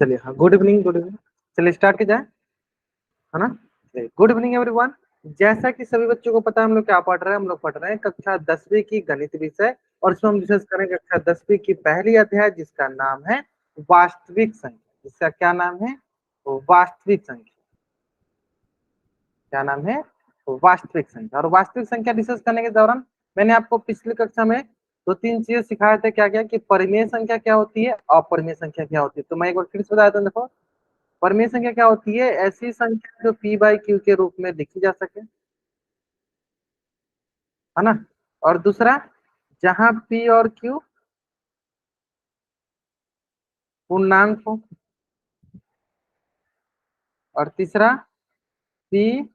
चलिए, हाँ, good evening, good evening. चलिए स्टार्ट किया जाए, है ना। चलिए, गुड इवनिंग एवरीवन। जैसा कि सभी बच्चों को पता है, हम लोग क्या पढ़ रहे हैं, हम लोग पढ़ रहे हैं कक्षा 10वीं की गणित विषय। और इसमें हम डिस्कस करेंगे कक्षा 10वीं की पहली अध्याय, जिसका नाम है वास्तविक संख्या। जिसका क्या नाम है? वास्तविक संख्या। क्या नाम है? वास्तविक संख्या। और वास्तविक संख्या डिस्कस करने के दौरान मैंने आपको पिछली कक्षा में दो तीन चीजें सिखाए थे। क्या क्या? कि परिमेय संख्या क्या होती है, अपरिमेय संख्या क्या होती है। तो मैं एक बार फिर से बता देता हूँ। देखो, परिमेय संख्या क्या होती है? ऐसी संख्या जो p बाई क्यू के रूप में लिखी जा सके, है ना। और दूसरा, जहां p और q पूर्णांक हो। और तीसरा, p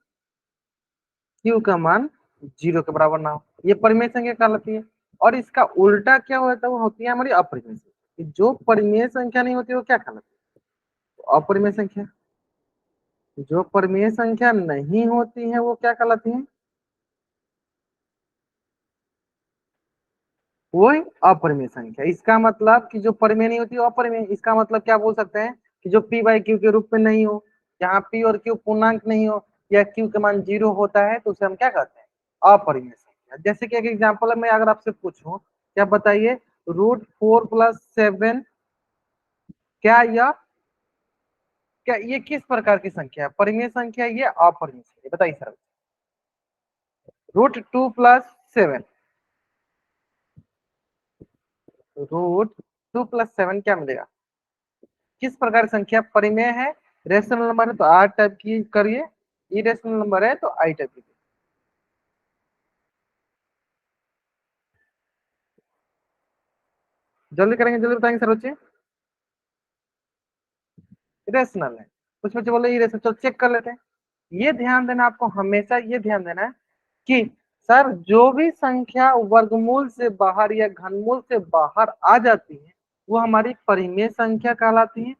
q का मान 0 के बराबर ना हो। ये परिमेय संख्या कहलाती है। और इसका उल्टा क्या होता है? वो होती है हमारी अपरिमेय संख्या। जो परिमेय संख्या नहीं होती वो क्या कहलाती है? तो अपरिमेय संख्या। जो परिमेय संख्या नहीं होती है वो क्या कहलाती है? वही अपरिमेय संख्या। इसका मतलब कि जो परिमेय नहीं होती वो अपरिमेय। इसका मतलब क्या बोल सकते हैं? कि जो p बाई क्यू के रूप में नहीं हो, जहाँ p और q पूर्णांक नहीं हो, या q का मान 0 होता है, तो उसे हम क्या कहते हैं? अपरिमेय संख्या। जैसे कि एक एग्जाम्पल है, मैं अगर आपसे पूछूं, क्या बताइए, √4 + 7 क्या यह क्या ये किस प्रकार की संख्या है? परिमेय संख्या है, ये अपरिमेय संख्या? बताइए सर। √2 + 7, √2 + 7 क्या मिलेगा? किस प्रकार की संख्या? परिमेय है, रेशनल नंबर है तो आर टाइप की करिए, इरेशनल नंबर है तो आई टाइप की। जल्दी करेंगे, जल्दी बताएंगे सर बच्चे। इरेशनल है। कुछ बच्चे बोले इरेशनल, चलो चेक कर लेते हैं। ये ध्यान देना, आपको हमेशा ये ध्यान देना है कि सर जो भी संख्या वर्गमूल से बाहर या घनमूल से बाहर आ जाती है वो हमारी परिमेय संख्या कहलाती है।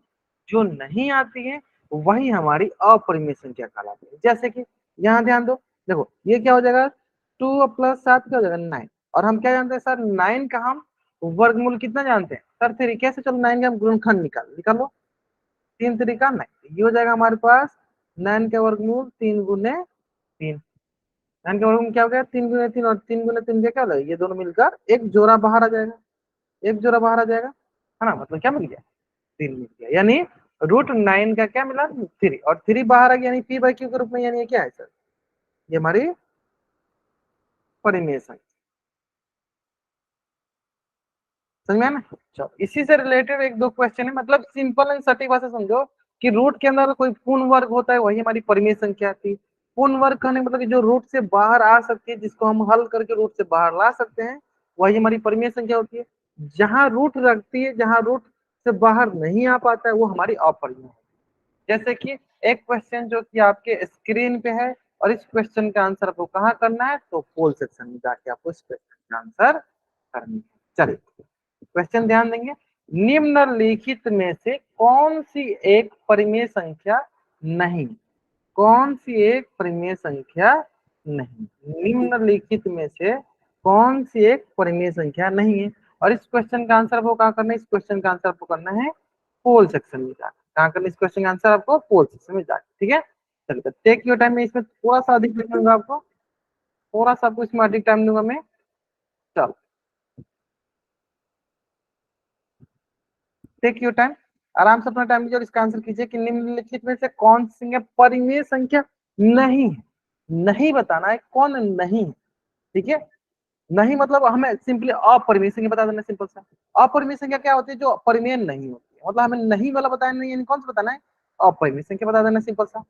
जो नहीं आती है वही हमारी अपरिमेय संख्या कहलाती है। जैसे कि यहाँ ध्यान दो, देखो ये क्या हो जाएगा? 2 + 7 क्या हो जाएगा? 9। और हम क्या जानते हैं सर? 9 का हम वर्गमूल कितना जानते हैं सर? 3 कैसे? चलो 9 का हम गुणनखंड निकालो। 3 × 3 = 9। ये हो जाएगा हमारे पास 9 का वर्गमूल 3 × 3। 9 का वर्गमूल क्या हो गया? 3 × 3। और 3 × 3 क्या होगा? ये दोनों मिलकर एक जोड़ा बाहर आ जाएगा। एक जोड़ा बाहर आ जाएगा, है ना। मतलब क्या मिल गया? 3 मिल गया। यानी √9 का क्या मिला? 3। और 3 बाहर आ गया, यानी p बाई क्यू के रूप में। यानी ये क्या है सर? ये हमारी परिमेय संख्या। समझ में आया ना? चलो, इसी से रिलेटेड एक दो क्वेश्चन है। मतलब सिंपल एंड सटीक भाषा समझो कि रूट के अंदर कोई पूर्ण वर्ग होता है, वही हमारी परिमेय संख्या आती है। पूर्ण वर्ग कहने का मतलब कि जो रूट से बाहर आ सकती है, जिसको हम हल करके रूट से बाहर ला सकते हैं, वही हमारी परिमेय संख्या होती है। जहां रूट रखती है, जहां रूट से बाहर नहीं आ पाता है, वो हमारी अपरिमेय है। जैसे कि एक क्वेश्चन जो कि आपके स्क्रीन पे है, और इस क्वेश्चन का आंसर आपको कहाँ करना है? तो पोल सेक्शन में जाके आपको इस क्वेश्चन का आंसर करनी है। चलिए क्वेश्चन ध्यान देंगे। निम्नलिखित में से कौन सी एक परिमेय संख्या नहीं? कौन सी एक परिमेय संख्या नहीं? निम्नलिखित में से कौन सी एक परिमेय संख्या नहीं है? और इस क्वेश्चन का आंसर आपको कहाँ करना है? इस क्वेश्चन का आंसर आपको करना है पोल सेक्शन में जाकर। कहाँ करना? इस क्वेश्चन का आंसर आपको पोल सेक्शन में जाकर। ठीक है, चलिए टेक योर टाइम। में इसमें थोड़ा सा अधिक टाइम दूंगा आपको, थोड़ा सा आपको इसमें अधिक टाइम दूंगा मैं। चलो टेक योर टाइम, आराम से अपना टाइम लीजिए और इसका आंसर कीजिए कि निम्नलिखित में से कौन सी संख्या परिमेय संख्या नहीं है। नहीं बताना है कौन नहीं है। ठीक है, नहीं मतलब हमें सिंपली अपरिमेय संख्या बता देना, सिंपल सा। अपरिमेय संख्या क्या होती है? जो परिमेय नहीं होती है। मतलब हमें नहीं वाला बताना नहीं, यानी कौन सा बताना है? अपरिमेय संख्या बता देना, सिंपल सा।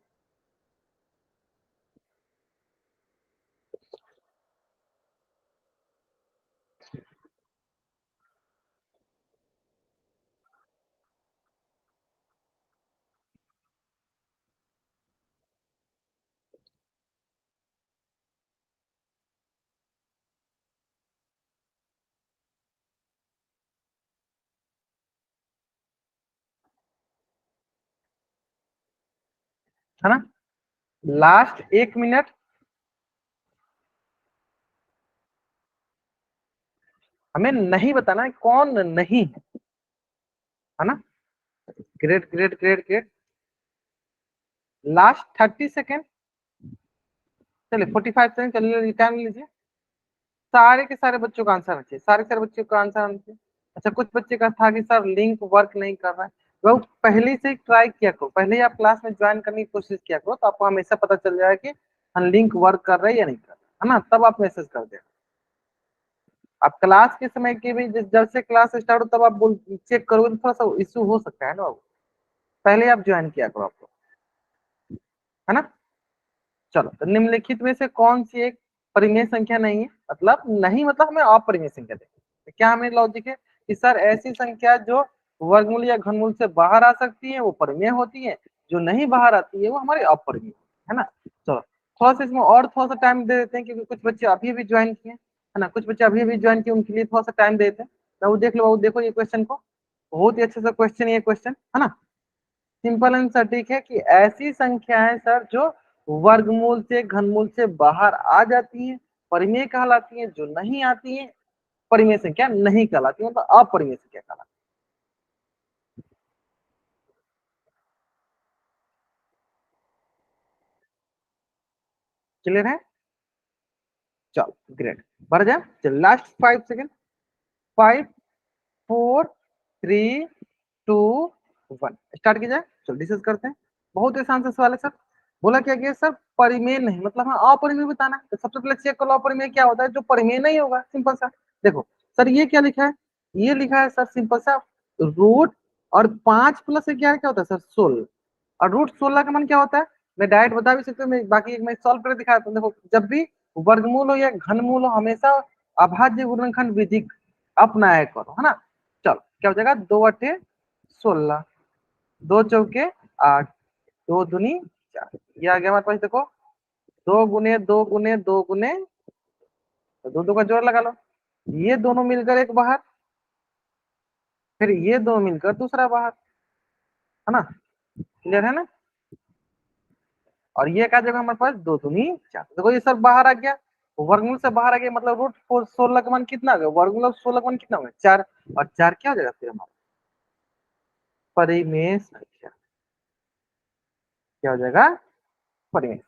है ना। Last 1 minute. हमें नहीं बताना है कौन नहीं है ना। Great great great great. Last 30 second, चलिए 45 सेकेंड चलिए, टाइम लीजिए। सारे के सारे बच्चों का आंसर रखिए, सारे के सारे बच्चों का आंसर रखिए। अच्छा, कुछ बच्चे का था कि सर लिंक वर्क नहीं कर रहा है, वो पहले से ही ट्राई किया करो, पहले ही आप क्लास में ज्वाइन करने की कोशिश किया करो, तो आपको हमेशा पता चल जाएगा कि हम लिंक वर्क कर रहे हैं या नहीं कर रहे, है ना, तब आप मैसेज कर देना। आप क्लास के समय के भी जब से क्लास स्टार्ट हो तब आप बोल चेक करोगे तो थोड़ा सा इशू हो सकता है ना बाबू, पहले आप ज्वाइन किया करो आपको, है ना। चलो, तो निम्नलिखित में से कौन सी एक परिमेय संख्या नहीं है, मतलब नहीं मतलब हमें अपरिमेय संख्या देंगे, तो क्या हमें लॉजिक है कि सर ऐसी संख्या जो वर्गमूल या घनमूल से बाहर आ सकती है वो परिमेय होती है, जो नहीं बाहर आती है वो हमारी अपरिमेय, है ना। चलो, थोड़ा सा इसमें और थोड़ा सा टाइम दे देते हैं, क्योंकि कुछ बच्चे अभी अभी ज्वाइन किए, है ना, कुछ बच्चे अभी अभी ज्वाइन किए, उनके लिए थोड़ा सा टाइम देते हैं। तो वो देख लो, वो देखो ये क्वेश्चन को, बहुत ही अच्छे से क्वेश्चन, ये क्वेश्चन है ना, सिंपल एंड सटीक है कि ऐसी संख्याएं सर जो वर्गमूल से घनमूल से बाहर आ जाती हैं परिमेय कहलाती हैं, जो नहीं आती हैं परिमेय संख्या नहीं कहलाती, मतलब अपरिमेय संख्या कहलाती। क्लियर है? चलो ग्रेट, बढ़ जाए, चल लास्ट 5 सेकेंड, 5, 4, 3, 2, 1 स्टार्ट किया जाए। चलो डिस्कस करते हैं, बहुत ही आसान सा सवाल है सर। बोला क्या गया सर, परिमेय नहीं मतलब हाँ अपरिमेय बताना है, तो सबसे पहले चेक करो अपरिमेय क्या होता है, जो परिमेय नहीं होगा, सिंपल सा। देखो सर ये क्या लिखा है, ये लिखा है सर सिंपल सा, रूट और 5 + 11 क्या होता है सर 16, और रूट 16 का मान क्या होता है, मैं डायरेक्ट बता भी सकता हूँ, मैं बाकी मैं सॉल्व करके दिखा देता हूँ। देखो जब भी वर्गमूल हो या घनमूल हो हमेशा अभाज्य गुणनखंड विधि अपनाया करो, है ना। चलो क्या हो जाएगा, 2 × 8 = 16, 2 × 4 = 8, 2 × 2 = 4, ये आ गया हमारे पास। देखो 2 × 2 × 2 × तो दो दो का जोड़ लगा लो, ये दोनों मिलकर एक बाहर, फिर ये दोनों मिलकर दूसरा बाहर, है ना, क्लियर है ना। और ये क्या जगह हमारे पास 2 × 2 = 4, देखो ये सब बाहर आ गया, वर्गमूल से बाहर आ गया, मतलब रूट 16 का मान कितना आ गया, वर्गमूल 16 का मान कितना हो गया 4, और 4 क्या हो जाएगा फिर हमारा परिमेय संख्या, क्या हो जाएगा परिमेय।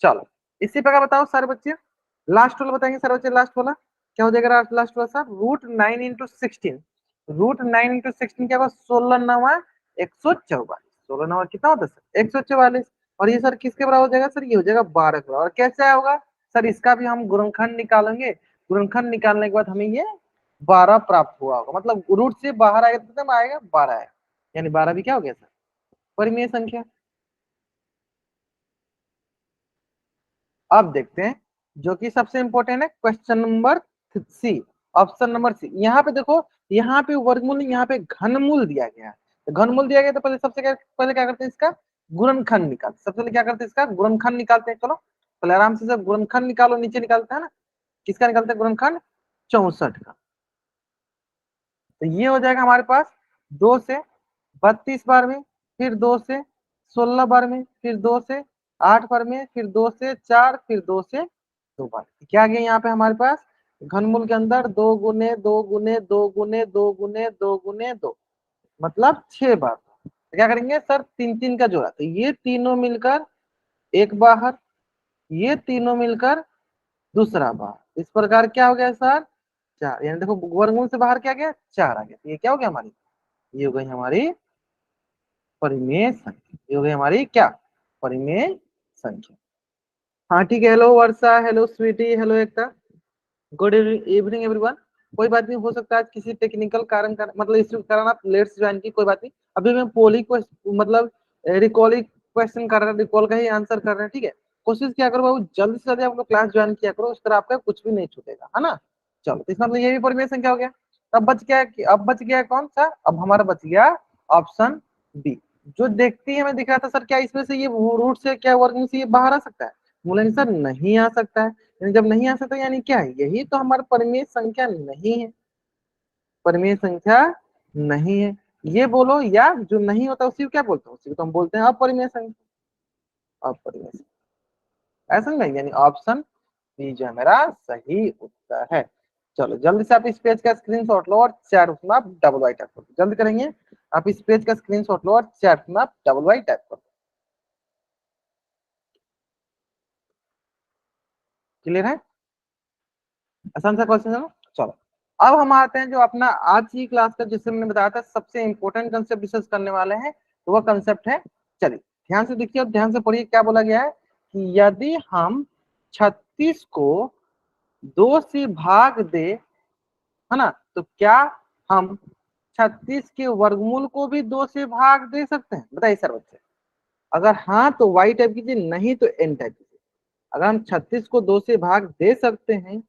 चलो इसी प्रकार बताओ सारे बच्चे, लास्ट वाला बताएंगे सारे बच्चे, लास्ट वाला क्या हो जाएगा, लास्ट वाला सर √9 × 16, √9 × 16 क्या होगा, 16×9 = 144, 16×9 कितना होता है सर 144, और ये सर किसके बराबर हो जाएगा सर, ये हो जाएगा 12 के बराबर। और कैसे होगा सर, इसका भी हम गुणनखंड निकालेंगे, गुणनखंड निकालने के बाद हमें ये 12 प्राप्त हुआ होगा, मतलब रूट से बाहर आएगा तो कितना आएगा 12 आएगा, यानी 12 भी क्या हो गया सर परिमेय संख्या। अब देखते हैं जो कि सबसे इंपॉर्टेंट है, question number C, option number C. यहाँ पे देखो, यहाँ पे वर्गमूल नहीं, यहाँ पे घनमूल दिया गया है, तो घनमूल दिया गया तो पहले क्या करते हैं, इसका गुणनखंड निकालते, सबसे पहले क्या करते हैं इसका गुणनखंड निकालते हैं। चलो पहले आराम से सब गुणनखंड निकालो, नीचे निकालते हैं ना, किसका निकालते हैं गुणनखंड 64 का, तो ये हो जाएगा हमारे पास 2 से 32 बार में, फिर 2 से 16 बार में, फिर 2 से 8 बार में, फिर 2 से 4, फिर 2 से 2 बार। क्या आ गया यहाँ पे हमारे पास घनमूल के अंदर 2 × 2 × 2 × 2 × 2 मतलब 6 बार, तो क्या करेंगे सर तीन तीन का जोड़ा, तो ये तीनों मिलकर एक बाहर, ये तीनों मिलकर दूसरा बाहर, इस प्रकार क्या हो गया सर 4, यानी देखो वर्गमूल से बाहर क्या गया 4 आ गया, तो ये क्या हो गया हमारी, ये हो गई हमारी परिमेय संख्या, ये हो गई हमारी क्या परिमेय संख्या। हाँ ठीक है, हेलो वर्षा, हेलो स्वीटी, हेलो एकता, गुड इवनिंग एवरीवन। कोई बात नहीं, हो सकता है किसी टेक्निकल मतलब इस कारण आप लेट से ज्वाइन की, कोई बात नहीं। अभी मैं पोली को मतलब रिकॉल क्वेश्चन कर रहे हैं, रिकॉल का ही आंसर कर रहे हैं, ठीक है। कोशिश किया करो बाबू जल्दी से जल्दी आप लोग क्लास ज्वाइन किया करो, उस तरह आपका कुछ भी नहीं छूटेगा, है ना। चलो तो इसका मतलब ये भी परिमेय संख्या हो गया। अब बच गया, अब बच गया कौन सा, अब हमारा बच गया ऑप्शन बी, जो देखती है मैं दिख रहा था सर क्या इसमें से ये रूट से क्या वर्ग से ये बाहर आ सकता है, बोलेंगे सर नहीं आ सकता है, यानी जब नहीं आ सकता यानी क्या है, यही तो हमारा परिमेय संख्या नहीं है, परिमेय संख्या नहीं है, ये बोलो, या जो नहीं होता उसी को क्या बोलते हैं, उसी को तो हम बोलते हैं अपरिमेय संख्या, अपरिमेय संख्या, ऐसा नहीं, यानी ऑप्शन बी जो है मेरा सही उत्तर है। चलो जल्दी से आप इस पेज का स्क्रीनशॉट लो और चैट में आप डबल वाई टाइप करो, जल्दी करेंगे। आप इस पेज का स्क्रीनशॉट लो और चैट में आप डबल वाई टाइप करो। क्लियर है? आसान सा क्वेश्चन है ना। चलो अब हम आते हैं जो अपना आज की क्लास का, जिससे मैंने बताया था सबसे इंपॉर्टेंट कंसेप्ट डिस्कस करने वाले हैं, तो वह कंसेप्ट है, चलिए ध्यान से देखिए और ध्यान से पढ़िए क्या बोला गया है कि यदि हम 36 को 2 से भाग दे, है ना, तो क्या हम 36 के वर्गमूल को भी 2 से भाग दे सकते हैं? बताइए सर बच्चे। अगर हाँ तो वाई टाइप कीजिए, नहीं तो एन टाइप कीजिए। अगर हम 36 को 2 से भाग दे सकते हैं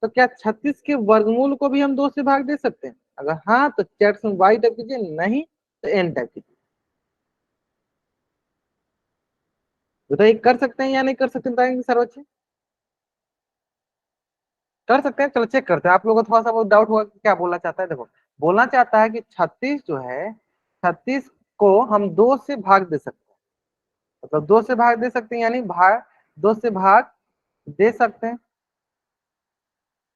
तो क्या 36 के वर्गमूल को भी हम 2 से भाग दे सकते हैं? अगर हाँ तो चैट में वाई टाइप कीजिए, नहीं तो एन टाइप कीजिए। बताइए कर सकते हैं या नहीं कर सकते, बताएंगे सर बच्चे। कर सकते हैं, चलो चेक करते हैं। आप लोगों को थोड़ा सा बहुत डाउट हुआ कि क्या बोलना चाहता है। देखो बोलना चाहता है कि 36 जो है, 36 को हम 2 से भाग दे सकते हैं, मतलब 2 से भाग दे सकते हैं, यानी भाग 2 से भाग दे सकते हैं।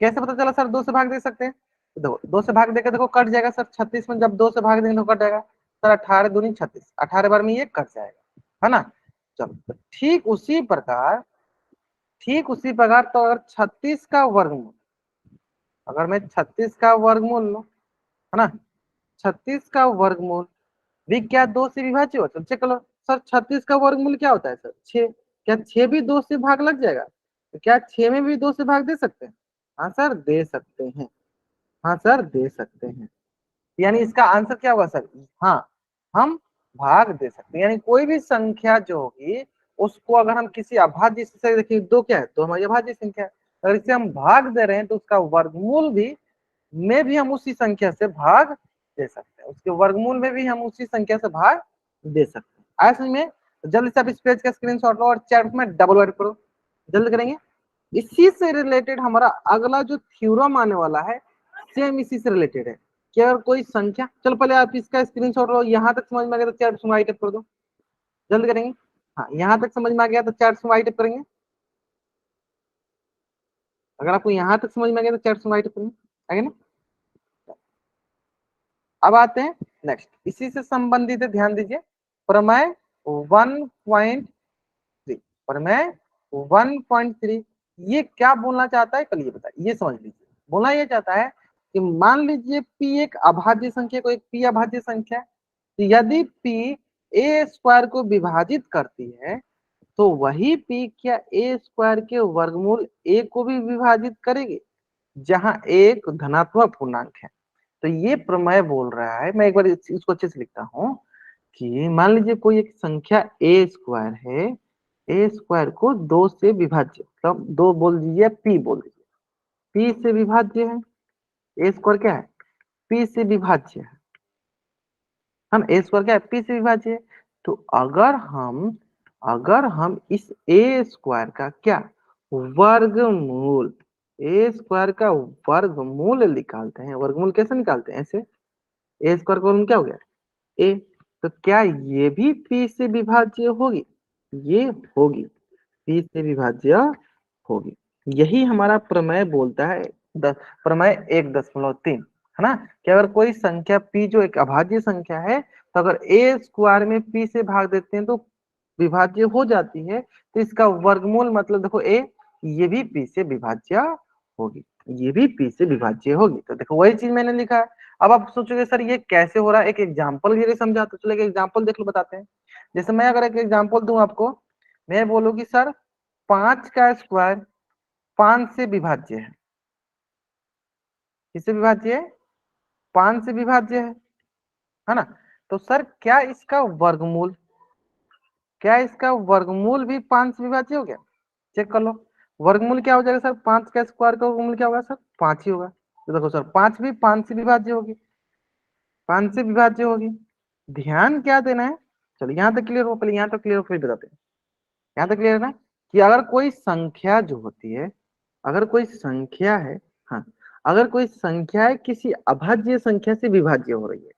कैसे पता चला सर 2 से भाग दे सकते हैं? तो देखो 2 से भाग देकर देखो कट जाएगा सर, 36 में जब 2 से भाग देंगे तो कट जाएगा सर, 18 दूनी 36, 18 बार में ये कट जाएगा, है ना। चलो तो ठीक उसी प्रकार तो अगर 36 का वर्गमूल, अगर मैं 36 का वर्गमूल लूं, है ना, 36 का वर्गमूल भी क्या 2 से विभाज्य होता है? चेक करो सर, 36 का वर्गमूल क्या होता है सर? 6। क्या 6 भी 2 से भाग लग जाएगा? तो क्या 6 में भी 2 से भाग दे सकते हैं? हाँ सर दे सकते हैं, हाँ सर दे सकते हैं। यानी इसका आंसर क्या होगा सर? हाँ, हम भाग दे सकते हैं। यानी कोई भी संख्या जो होगी उसको अगर हम किसी अभाज्य से, देखिए 2 क्या है? तो हमारी अभाज्य संख्या है। अगर इसे हम भाग दे रहे हैं तो उसका वर्गमूल भी में भी हम उसी संख्या से भाग दे सकते हैं, उसके वर्गमूल में भी हम उसी संख्या से भाग दे सकते हैं। आया समझ में? तो जल्दी से आप इस पेज का स्क्रीनशॉट लो और चैट में डबल वर्ड करो, जल्दी करेंगे। इसी से रिलेटेड हमारा अगला जो थ्योरम आने वाला है, सेम इसी से रिलेटेड है कि अगर कोई संख्या, चलो पहले आप इसका स्क्रीनशॉट लो, यहाँ तक समझ में आ गया तो चैट में आई टाइप कर दो, जल्दी करेंगे। हाँ यहाँ तक समझ में आ गया तो चैट में आई टाइप करेंगे। अगर आपको यहाँ तक समझ में आ गया तो चैट में आई टाइप करेंगे, आगे ना। अब आते हैं नेक्स्ट, इसी से संबंधित है, ध्यान दीजिए। प्रमेय 1.3, प्रमेय 1.3 ये क्या बोलना चाहता है कल ये बताइए, ये समझ लीजिए। बोलना ये चाहता है कि मान लीजिए p एक अभाज्य संख्या को, एक p अभाज्य संख्या है, तो यदि p a स्क्वायर को विभाजित करती है तो वही p क्या a स्क्वायर के वर्गमूल a को भी विभाजित करेगी, जहां एक धनात्मक पूर्णांक है। तो ये प्रमेय बोल रहा है, मैं एक बार इसको अच्छे से लिखता हूँ कि मान लीजिए कोई एक संख्या ए स्क्वायर है, ए स्क्वायर को 2 से विभाज्य, मतलब 2 बोल दीजिए, पी बोल दीजिए, पी से विभाज्य है। ए स्क्वायर क्या है? पी से विभाज्य है, हम ए स्क्वायर क्या है? पी से विभाज्य है। तो अगर हम इस ए स्क्वायर का क्या वर्गमूल, ए स्क्वायर का वर्गमूल निकालते हैं, वर्गमूल कैसे निकालते हैं? ऐसे, ए स्क्वायर का वर्गमूल क्या हो गया? ए। तो क्या ये भी पी से विभाज्य होगी? ये होगी, पी से विभाज्य होगी। यही हमारा प्रमेय बोलता है, प्रमेय 1.3, है ना, कि अगर कोई संख्या पी जो एक अभाज्य संख्या है, तो अगर ए स्क्वायर में पी से भाग देते हैं तो विभाज्य हो जाती है, तो इसका वर्गमूल मतलब देखो ए, ये भी पी से विभाज्य होगी, ये भी पी से विभाज्य होगी। तो देखो वही चीज मैंने लिखा है। अब आप सोचोगे सर ये कैसे हो रहा है, एक एग्जाम्पल ये समझा, तो चलो एक एग्जाम्पल देख लो, बताते हैं। जैसे मैं अगर एक एग्जाम्पल दूं आपको, मैं बोलूँ कि सर 5 का स्क्वायर 5 से विभाज्य है। किससे विभाज्य है? 5 से विभाज्य है ना। तो सर क्या इसका वर्गमूल, क्या इसका वर्गमूल भी 5 से विभाज्य हो गया? चेक कर लो, वर्गमूल क्या हो जाएगा सर? 5 का स्क्वायर का वर्गमूल क्या होगा सर? 5 ही होगा। तो देखो सर 5 भी 5 से विभाज्य होगी, 5 से विभाज्य होगी। ध्यान क्या देना है, चलो यहाँ तक क्लियर हो, पहले यहाँ तक क्लियर हो फिर बताते हैं। यहाँ तक क्लियर है ना, कि अगर कोई संख्या जो होती है, अगर कोई संख्या है, हाँ, अगर कोई संख्या है किसी अभाज्य संख्या से विभाज्य हो रही है,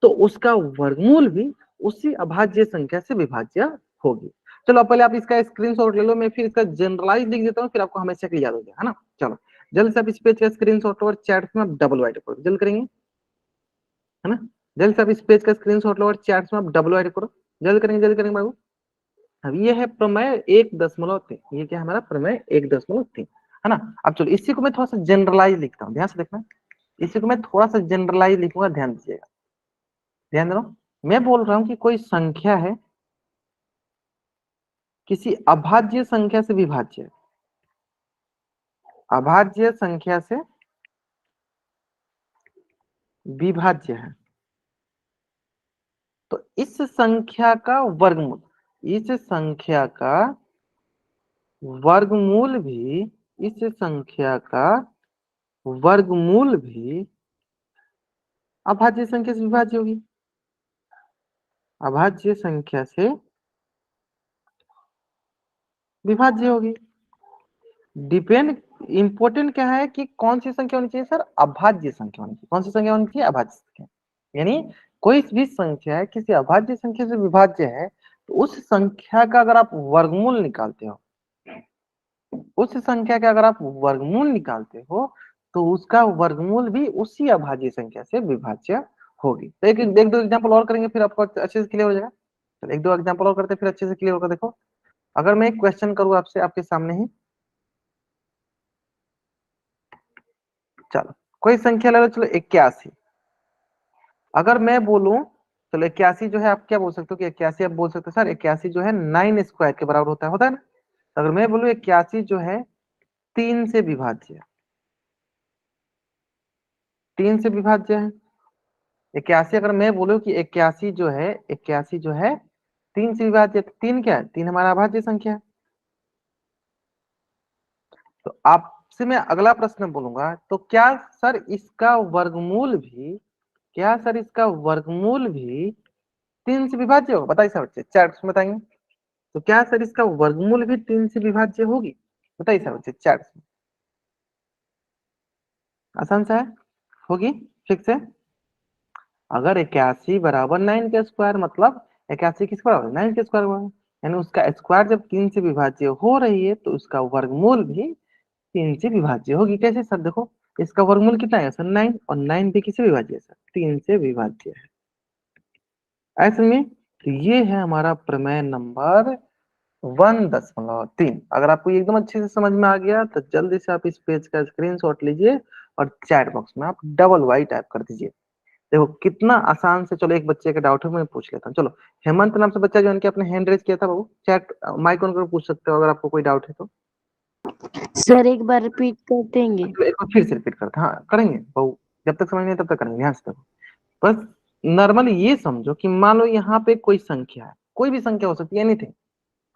तो उसका वर्गमूल भी उसी अभाज्य संख्या से विभाज्य होगी। चलो पहले आप इसका स्क्रीनशॉट ले लो, मैं फिर इसका जनरलाइज लिख देता हूँ, फिर आपको हमेशा के लिए याद हो गया, है ना। चलो जल्द से आप इस पेज का स्क्रीनशॉट और चैट में आप डबल वाइट करो, जल्द करेंगे, है ना। जल्द से आप इस पेज का स्क्रीनशॉट लो और चैट में आप डबल वाइट करो, जल्द करेंगे बाबू। अब ये है प्रमेय 1.3, ये क्या है हमारा प्रमेय 1.3, है ना। अब चलो इसी को मैं थोड़ा सा जनरलाइज लिखता हूँ, ध्यान से देखना, इसी को मैं थोड़ा सा जनरलाइज लिखूंगा, ध्यान दीजिएगा, ध्यान दो। मैं बोल रहा हूँ कि कोई संख्या है किसी अभाज्य संख्या से विभाज्य है, अभाज्य संख्या से विभाज्य है, तो इस संख्या का वर्गमूल, इस संख्या का वर्गमूल भी, इस संख्या का वर्गमूल भी अभाज्य संख्या से विभाज्य होगी, अभाज्य संख्या से विभाज्य होगी। डिपेंड, इंपॉर्टेंट क्या है कि कौन सी संख्या होनी चाहिए सर, अभाज्य संख्या होनी चाहिए। कौन सी संख्या होनी चाहिए, अभाज्य संख्या। यानी कोई भी संख्या है किसी अभाज्य संख्या से विभाज्य है, तो उस संख्या का अगर आप वर्गमूल निकालते हो, उस संख्या का अगर आप वर्गमूल निकालते हो, तो उसका वर्गमूल भी उसी अभाज्य संख्या से विभाज्य होगी। तो एक एक दो एग्जांपल और करेंगे, फिर आपको अच्छे से क्लियर हो जाएगा। चलो एक दो एग्जांपल और करते हैं, फिर अच्छे से क्लियर होगा। देखो, अगर मैं एक क्वेश्चन करूँ आपसे, आपके सामने ही, चलो कोई संख्या ले लो, चलो 81। अगर मैं बोलूं, चलो 81 जो है, आप क्या बोल सकते हो कि 81 आप बोल सकते हो सर 81 जो है 9 स्क्वायर के बराबर होता है ना। तो अगर मैं बोलूं 81 जो है 3 से विभाज्य है, 3 से विभाज्य है 81। अगर मैं बोलूं कि 81 जो है, 81 जो है 3 से विभाज्य, तो 3 क्या है, 3 हमारा अभाज्य संख्या है। तो आपसे मैं अगला प्रश्न बोलूंगा, तो क्या सर इसका वर्गमूल भी, क्या सर इसका वर्गमूल भी 3 से विभाज्य होगा, बताइए सर बच्चे, चैट में बताएंगे। तो क्या सर इसका वर्गमूल भी 3 से विभाज्य होगी, बताइए सर बच्चे चैट में। आसान सा है, होगी, ठीक से। अगर 81 बराबर 9 के स्क्वायर, मतलब 81 किस बराबर, 9 के स्क्वायर बराबर, यानी उसका स्क्वायर जब 3 से विभाज्य हो रही है, तो उसका वर्गमूल भी 3 से विभाज्य होगी। कैसे सर, देखो इसका वर्गमूल कितना है सर, 9, और 9 भी किससे विभाज्य है सर, 3 से विभाज्य है। ऐसे में तो ये है हमारा प्रमेय नंबर 1.3। अगर आपको ये एकदम अच्छे से समझ में आ गया, तो जल्दी से आप इस पेज का स्क्रीनशॉट लीजिए और चैट बॉक्स में आप डबल वाई टाइप कर दीजिए। देखो कितना आसान से। चलो एक बच्चे का डाउट है, मैं पूछ लेता हूँ। चलो हेमंत नाम से बच्चा जो इनके अपने हैंड रेज किया था बाबू, चैट माइक ऑन कर पूछ सकते हो अगर आपको कोई डाउट है तो। सर एक बार रिपीट कर देंगे? चलो एक बार फिर से रिपीट करते हैं, हाँ करेंगे बाबू, जब तक समझ नहीं तब तक करेंगे, ध्यान से देखो। बस नॉर्मली ये समझो कि मान लो यहाँ पे कोई संख्या है, कोई भी संख्या हो सकती है, एनीथिंग,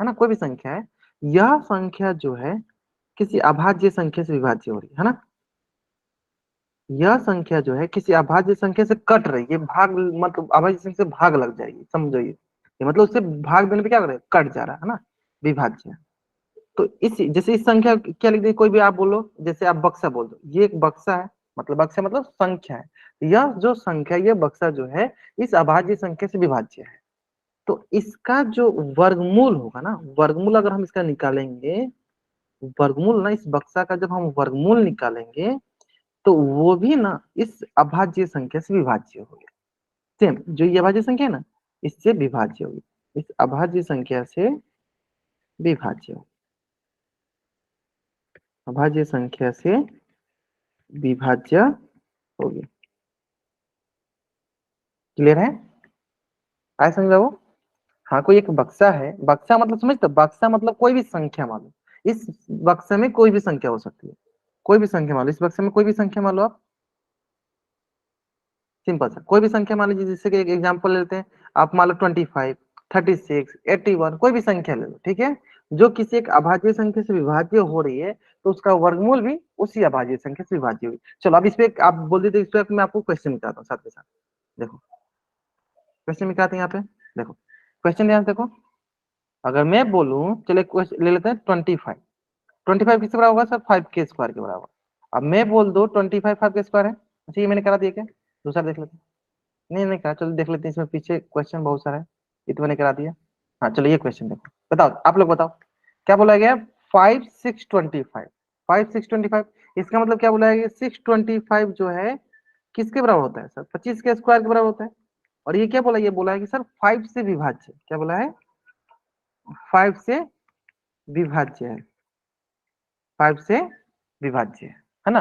है ना, कोई भी संख्या है। यह संख्या जो है किसी अभाज्य संख्या से विभाज्य हो रही है ना। यह संख्या जो है किसी अभाज्य संख्या से कट रही है, भाग, मतलब अभाज्य संख्या से भाग लग जाएगी, समझो ये मतलब उससे भाग देने पे क्या कर रहा है, कट जा रहा है ना, विभाज्य। तो इस, जैसे इस संख्या क्या लिख दी, कोई भी आप बोलो, जैसे आप बक्सा बोल दो, ये एक बक्सा है, मतलब बक्सा मतलब संख्या है। यह जो संख्या, यह बक्सा जो है इस अभाज्य संख्या से विभाज्य है। तो इसका जो वर्गमूल होगा ना, वर्गमूल अगर हम इसका निकालेंगे, वर्गमूल ना, इस बक्सा का जब हम वर्गमूल निकालेंगे, तो वो भी ना इस अभाज्य संख्या से विभाज्य होगी। सेम जो ये अभाज्य संख्या है ना, इससे विभाज्य होगी, इस अभाज्य संख्या से विभाज्य होगी, अभाज्य संख्या से विभाज्य होगी। क्लियर है, आया समझ वो। हाँ कोई एक बक्सा है, बक्सा मतलब समझते, बक्सा मतलब कोई भी संख्या मान लो, इस बक्से में कोई भी संख्या हो सकती है, कोई भी संख्या मान लो, इस बक्से में कोई भी संख्या मान लो आप, सिंपल सा कोई भी संख्या मान लीजिए। जैसे कि एक एग्जांपल लेते हैं, आप मान लो 25, 36, 81, कोई भी संख्या ले लो, ठीक है, जो किसी एक अभाज्य संख्या से विभाज्य हो रही है, तो उसका वर्गमूल भी उसी अभाज्य संख्या से विभाज्य होगी। चलो अब इस पे आप बोल देते, इस पे मैं आपको क्वेश्चन बताता हूँ साथ के साथ। देखो क्वेश्चन निकालते हैं यहाँ पे, देखो क्वेश्चन ध्यान से देखो। अगर मैं बोलूं, चलो क्वेश्चन ले लेते हैं 25, 25 किसके बराबर होगा सर, 5 के स्क्वायर के बराबर। अब मैं बोल दो 25 5 के स्क्वायर है, अच्छा ये मैंने करा दिया क्या, दूसरा देख लेते हैं। नहीं नहीं कहा, चलो देख लेते हैं, इसमें पीछे क्वेश्चन बहुत सारा है, ये तो मैंने करा दिया। हाँ चलो ये क्वेश्चन देखो, बताओ आप लोग बताओ क्या बोला गया, 5 6 25, 5 6 25, इसका मतलब क्या बोला है कि 625 जो है किसके बराबर होता है सर? 25 के स्क्वायर के बराबर होता है। और ये क्या बोला, ये बोला है कि सर 5 से विभाज्य, क्या बोला है? 5 से विभाज्य है, 5 से विभाज्य है ना?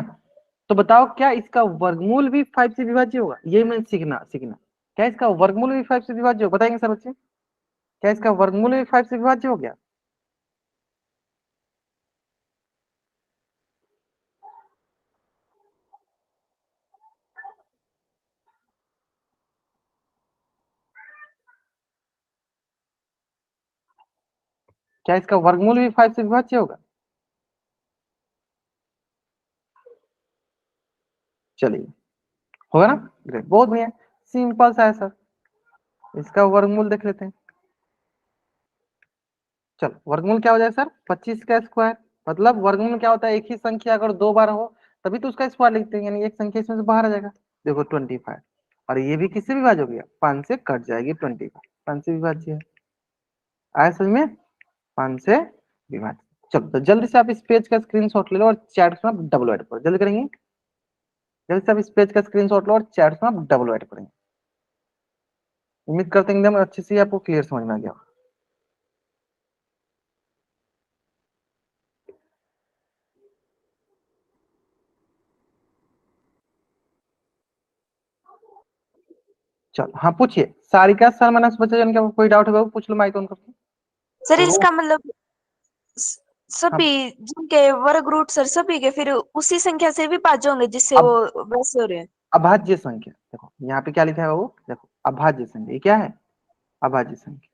तो बताओ क्या इसका वर्गमूल भी 5 से विभाज्य होगा? ये मैं सीखना सीखना क्या इसका वर्गमूल भी 5 से विभाज्य हो? बताएंगे सर बच्चे, क्या इसका वर्गमूल भी 5 से विभाज्य हो गया? क्या इसका वर्गमूल भी 5 से विभाज्य होगा? चलिए, होगा ना? ग्रेट, बहुत बढ़िया, सिंपल सा है सर। इसका वर्गमूल देख लेते हैं। चलो, वर्गमूल क्या हो जाए सर? 25 का स्क्वायर। मतलब वर्गमूल क्या होता है? एक ही संख्या अगर दो बार हो तभी तो उसका स्क्वायर लिखते हैं, यानी एक संख्या इसमें से बाहर आ जाएगा। देखो 25, और ये भी किससे विभाज्य हो गया? 5 से कट जाएगी 25, 5 से विभाज्य है। आया समझ में? 5 से विभाज्य। चलो तो जल्दी से आप इस पेज का स्क्रीनशॉट ले लो और चैट में आप डबल ऐड करो, जल्दी करेंगे। जल्दी से आप इस पेज का स्क्रीनशॉट लो और चैट में आप डबल ऐड करेंगे। उम्मीद करते हैं एकदम अच्छे से आपको क्लियर समझ में आ गया। चलो हाँ पूछिए, सारिका शर्मा बच्चा जन का कोई डाउट होगा पूछ लो, माइक ऑन करके। सर इसका मतलब हाँ, सभी जिनके वर्ग रूट सर सभी के फिर उसी संख्या से विभाज्य होंगे जिससे अब वो वैसे हो रहे हैं। अभाज्य संख्या देखो यहाँ पे क्या लिखा है वो, देखो अभाज्य संख्या, ये क्या है? अभाज्य संख्या।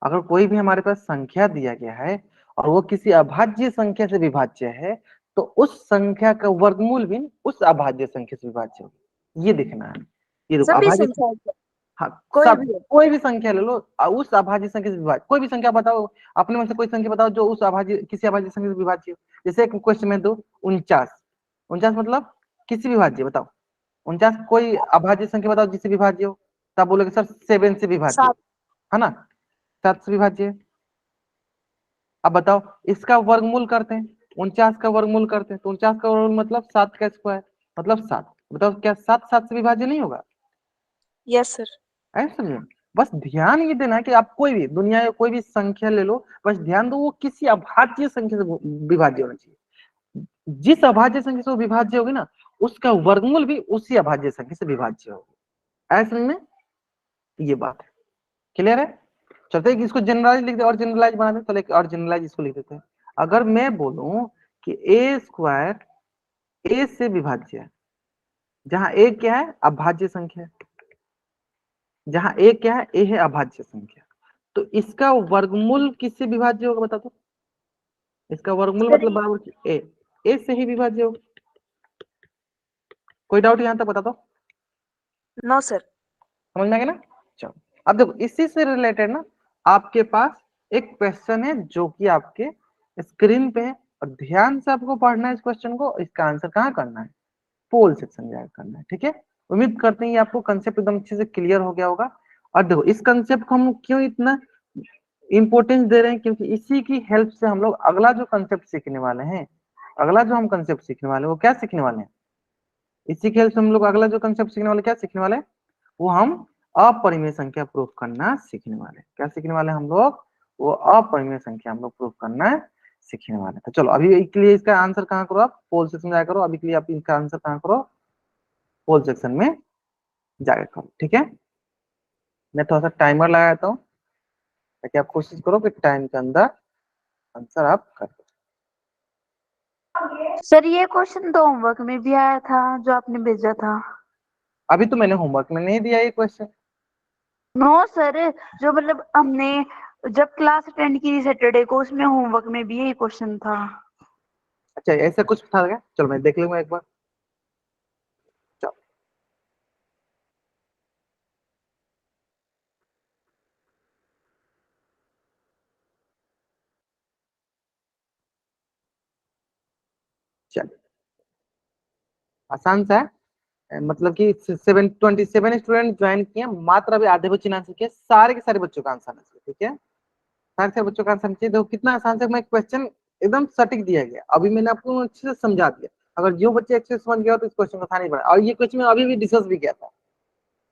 अगर कोई भी हमारे पास संख्या दिया गया है और वो किसी अभाज्य संख्या से विभाज्य है तो उस संख्या का वर्गमूल भी उस अभाज्य संख्या से विभाज्य होगा, ये देखना है। ये देखो सभी अभाज्य, संख्या हाँ कोई सब, भी हो। कोई भी संख्या ले लो उस अभाज्य संख्या से विभाज्य, कोई भी संख्या बताओ अपने में से, कोई संख्या बताओ जो उस अभाज्य किसी अभाज्य संख्या से विभाज्य हो। जैसे एक क्वेश्चन में दो 49, 49 मतलब किसी विभाज्य, बताओ 49 कोई अभाज्य संख्या बताओ जिससे विभाज्य हो। तब बोलोगे सर 7 से विभाज्य सात। हो, है ना? 7 से विभाज्य है। अब बताओ इसका वर्गमूल करते हैं, 49 का वर्गमूल करते हैं तो 49 का वर्गमूल मतलब 7 का स्क्वायर, मतलब 7। बताओ क्या 7 7 से विभाज्य नहीं होगा? Yes sir. ऐसा समझे? बस ध्यान ये देना है कि आप कोई भी दुनिया में कोई भी संख्या ले लो, बस ध्यान दो वो किसी अभाज्य संख्या से विभाज्य होना चाहिए। जिस अभाज्य संख्या से वो विभाज्य होगी ना उसका वर्गमूल भी उसी अभाज्य संख्या से विभाज्य होगा। ऐसा समझ में? ये बात है, क्लियर है? चलते हैं कि इसको जनरलाइज लिख दे और जनरलाइज बना दे, चलो एक और जनरलाइज इसको लिख देते हैं। अगर मैं बोलूं कि ए स्क्वायर ए से विभाज्य है, जहां ए क्या है? अभाज्य संख्या, जहां ए क्या है? ए है अभाज्य संख्या, तो इसका वर्गमूल किससे विभाज्य होगा बता दो? इसका वर्गमूल सर मतलब बराबर ए, ए से ही विभाज्य होगा। कोई डाउट यहां तक बता दो? No sir. समझ में आ गया ना? चलो अब देखो इसी से रिलेटेड ना आपके पास एक क्वेश्चन है जो कि आपके स्क्रीन पे है, और ध्यान से आपको पढ़ना है इस क्वेश्चन को। इसका आंसर कहाँ करना है? पोल सेक्शन जाकर करना है, ठीक है? उम्मीद करते हैं ये आपको कंसेप्ट एकदम अच्छे से क्लियर हो गया होगा। और देखो इस कंसेप्ट को हम क्यों इतना इंपॉर्टेंस दे रहे हैं, क्योंकि इसी की हेल्प से हम लोग अगला जो कंसेप्ट सीखने वाले हैं, अगला जो हम कंसेप्ट सीखने वाले हैं वो क्या सीखने वाले हैं? इसी के हेल्प से हम लोग अगला जो कंसेप्ट सीखने वाले क्या सीखने वाले हैं? वो हम अपरिमेय संख्या प्रूफ करना सीखने वाले हैं। क्या सीखने वाले हैं हम लोग? वो अपरिमेय संख्या हम लोग प्रूफ करना सीखने वाले हैं। तो चलो अभी के लिए इसका आंसर कहाँ करो? आप पोल सेक्शन में जाया करो। अभी के लिए आप इसका आंसर कहाँ करो? पोल सेक्शन में जाकर करो, ठीक है? मैं थोड़ा सा टाइमर लगाता हूँ ताकि आप कोशिश करो कि टाइम के अंदर आंसर आप कर दो। सर ये क्वेश्चन तो होमवर्क में भी आया था जो आपने भेजा था। अभी तो मैंने होमवर्क में नहीं दिया ये क्वेश्चन। नो सर, जो मतलब हमने जब क्लास अटेंड की थी सैटरडे को उसमें होमवर्क में भी यही क्वेश्चन था। अच्छा ऐसा कुछ था क्या? चलो मैं देख लूंगा एक बार। चलो चलो, आसान सा है। मतलब कि 727 स्टूडेंट ज्वाइन किए, मात्र अभी आधे बच्चे ना सीखे, सारे के सारे बच्चों का आंसर आना चाहिए, ठीक है? सारे के सारे बच्चों का आंसर आना चाहिए। देखो कितना आसान से मैं क्वेश्चन एकदम सटीक दिया गया, अभी मैंने आपको अच्छे से समझा दिया। अगर जो बच्चे अच्छे से समझ गया हो तो इस क्वेश्चन को था नहीं पड़ा, और ये क्वेश्चन में अभी भी डिस्कस भी किया था।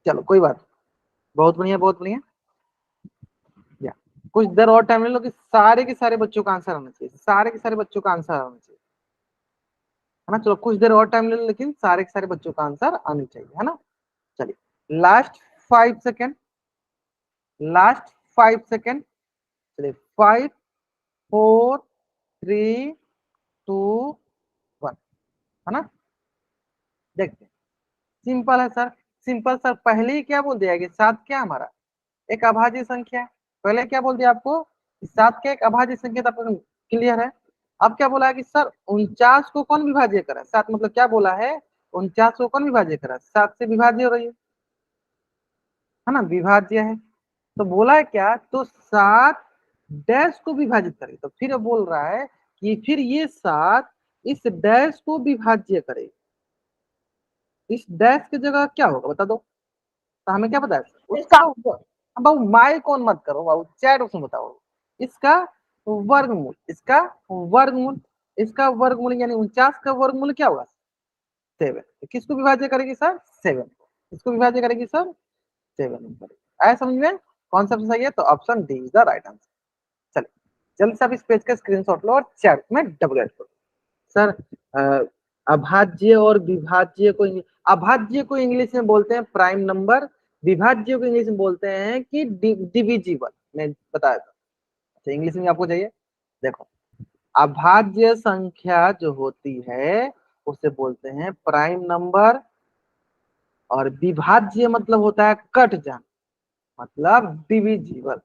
चलो कोई बात, बहुत बढ़िया बहुत बढ़िया। या कुछ देर और टाइम ले लो कि सारे के सारे बच्चों का आंसर आना चाहिए, सारे के सारे बच्चों का आंसर आना चाहिए, है ना। चलो कुछ देर और टाइम ले लो, लेकिन सारे के सारे बच्चों का आंसर आना चाहिए, है ना। चलिए लास्ट 5 सेकेंड, लास्ट 5 सेकेंड। चलिए 5, 4, 3, 2, 1, है ना। देखते हैं, सिंपल है सर, सिंपल सर। पहले ही क्या बोल दिया कि 7 क्या हमारा एक अभाज्य संख्या है। पहले क्या बोल दिया आपको, 7 क्या एक अभाज्य संख्या, आपको क्लियर है। अब क्या बोला है कि सर 49 को कौन विभाज्य करा, 7 मतलब क्या बोला है, 49 को कौन विभाज्य करा, 7 से विभाज्य हो रही है ना, विभाज्य है। तो बोला है क्या, तो 7 डैश को विभाजित करे, तो फिर बोल रहा है कि फिर ये 7 इस डैश को विभाज्य करे। इस डैश की जगह क्या होगा बता दो, तो हमें क्या पता है उसका। अब बाबू माई कौन मत करो बाबू, चैट उसमें बताओ। इसका वर्गमूल, इसका वर्गमूल, इसका वर्गमूल यानी 49 का वर्गमूल क्या होगा 7। किसको विभाज्य करेगी सर 7 को, किसको विभाज्य करेगी सर 7 को। आया समझ में, कॉन्सेप्ट सही है, तो option D is the right answer. चलिए जल्दी से आप इस पेज का स्क्रीनशॉट लो और चैट में डबल करो। सर अभाज्य और विभाज्य को, अभाज्य को इंग्लिश में बोलते हैं प्राइम नंबर, विभाज्य को इंग्लिश में बोलते हैं कि डिविजिबल। मैं बताया था, अच्छा इंग्लिश में आपको चाहिए, देखो अभाज्य संख्या जो होती है उसे बोलते हैं प्राइम नंबर, और विभाज्य मतलब होता है कट जाना, मतलब डिविजिबल।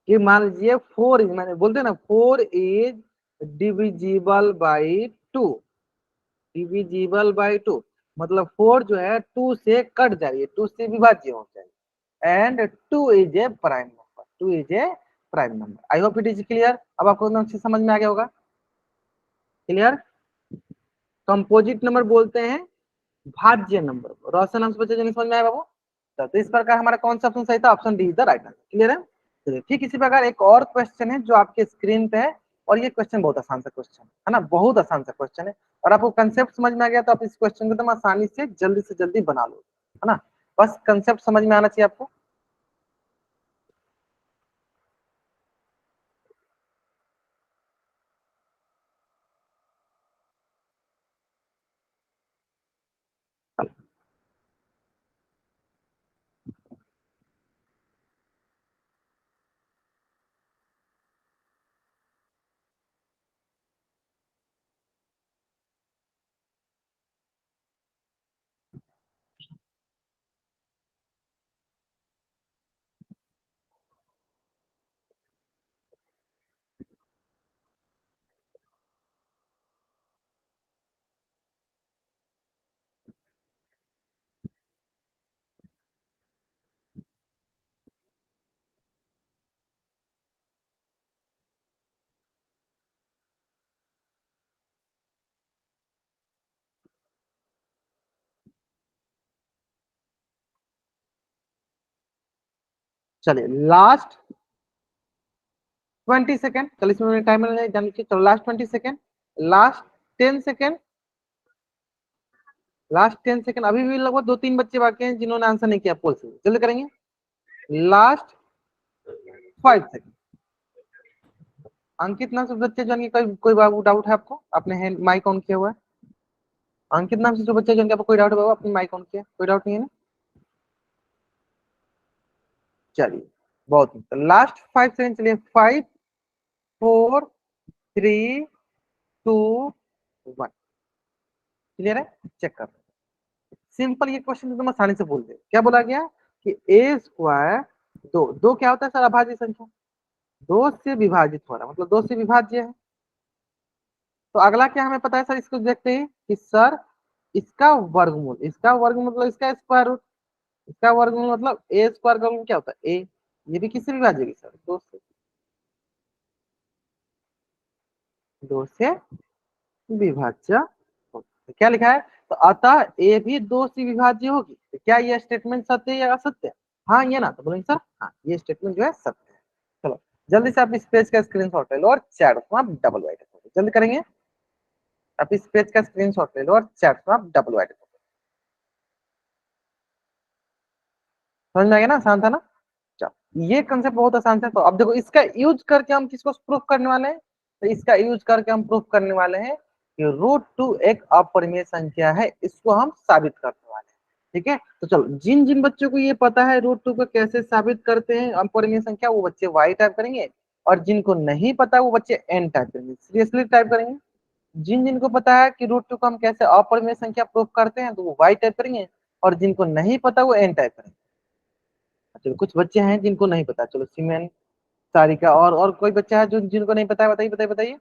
कि मान लीजिए 4 मैंने बोलते हैं ना 4 is divisible by 2, divisible by 2 मतलब 4 जो है 2 से कट जा रही है, 2 से विभाज्य हो जाएगी, and 2 is a prime number, 2 is a prime number. I hope it is clear, अब आपको एकदम से समझ में आ गया होगा, क्लियर। कंपोजिट नंबर बोलते हैं भाज्य नंबर को, रोशन अंश बच्चे जो नहीं समझ में आया बाबू, तो इस प्रकार हमारा कौन सा ऑप्शन सही था, option D is the right answer, clear है। चलिए ठीक इसी प्रकार एक और क्वेश्चन है जो आपके स्क्रीन पे है, और ये क्वेश्चन बहुत आसान सा क्वेश्चन है ना, बहुत आसान सा क्वेश्चन है, और आपको कंसेप्ट समझ में आ गया तो आप इस क्वेश्चन को एकदम आसानी से जल्दी बना लो, है ना। बस कंसेप्ट समझ में आना चाहिए आपको। चलिए लास्ट 20 सेकेंड, चलिए इसमें टाइमर जान लीजिए, चलो last 20 second, last 10 second, last 10 second. अभी भी लगभग 2-3 बच्चे बाकी हैं जिन्होंने आंसर नहीं किया पोल से, जल्दी करेंगे। Last 5 second. अंकित नाम से बच्चे जो कोई बाबू डाउट है आपको, आपने हैंड माइक ऑन किया हुआ है। अंकित नाम से जो बच्चे जो आपको कोई डाउट होगा, अपनी माइक ऑन किया, कोई डाउट नहीं है ना। चलिए बहुत लास्ट 5 सेकेंड, चलिए 5, 4, 3, 2, 1, क्लियर है। चेक कर, सिंपल ये क्वेश्चन एकदम आसानी से बोल दे। क्या बोला गया कि ए स्क्वायर, दो दो क्या होता है सर अभाज्य संख्या, 2 से विभाजित हो रहा है मतलब 2 से विभाज्य है। तो अगला क्या हमें पता है सर, इसको देखते हैं कि सर इसका वर्गमूल, इसका वर्गमूल मतलब इसका स्क्वायर रूट, इसका वर्गमूल मतलब ए स्क्वायर का वर्गमूल क्या होता है ए, ये भी किससे विभाज्य है सर 2 से, 2 से विभाज्य होता है। क्या लिखा है, तो अतः ए भी 2 से विभाज्य होगी। तो क्या ये स्टेटमेंट सत्य है या असत्य है, हाँ ये ना, तो बोलेंगे सर हाँ ये स्टेटमेंट जो है सत्य है। चलो जल्दी से आप इस पेज का स्क्रीनशॉट ले लो और चैट को आप डबल राइट जल्दी करेंगे। आप इस पेज का स्क्रीनशॉट ले लो और चैट में आप डब्ल्यू ऐड करो। समझ में आ गया ना, आसान था ना। चलो ये कंसेप्ट बहुत आसान था। तो अब देखो इसका यूज करके हम किसको प्रूफ करने वाले हैं, तो इसका यूज करके हम प्रूफ करने वाले हैं कि रूट टू एक अपरिमेय संख्या है, इसको हम साबित करने वाले हैं। ठीक है, तो चलो जिन जिन बच्चों को ये पता है रूट टू को कैसे साबित करते हैं अपरिमेय संख्या, वो बच्चे वाई टाइप करेंगे, और जिनको नहीं पता वो बच्चे एन टाइप करेंगे। सीरियसली टाइप करेंगे। जिन जिनको पता है कि रूट टू को हम कैसे अपरिमेय संख्या प्रूफ करते हैं तो वो वाई टाइप करेंगे, और जिनको नहीं पता वो एन टाइप करेंगे। चलो कुछ बच्चे हैं जिनको नहीं पता, चलो सीमेन, सारिका, और कोई बच्चा है जो जिनको नहीं पता है, बताइए बताइए बताइए।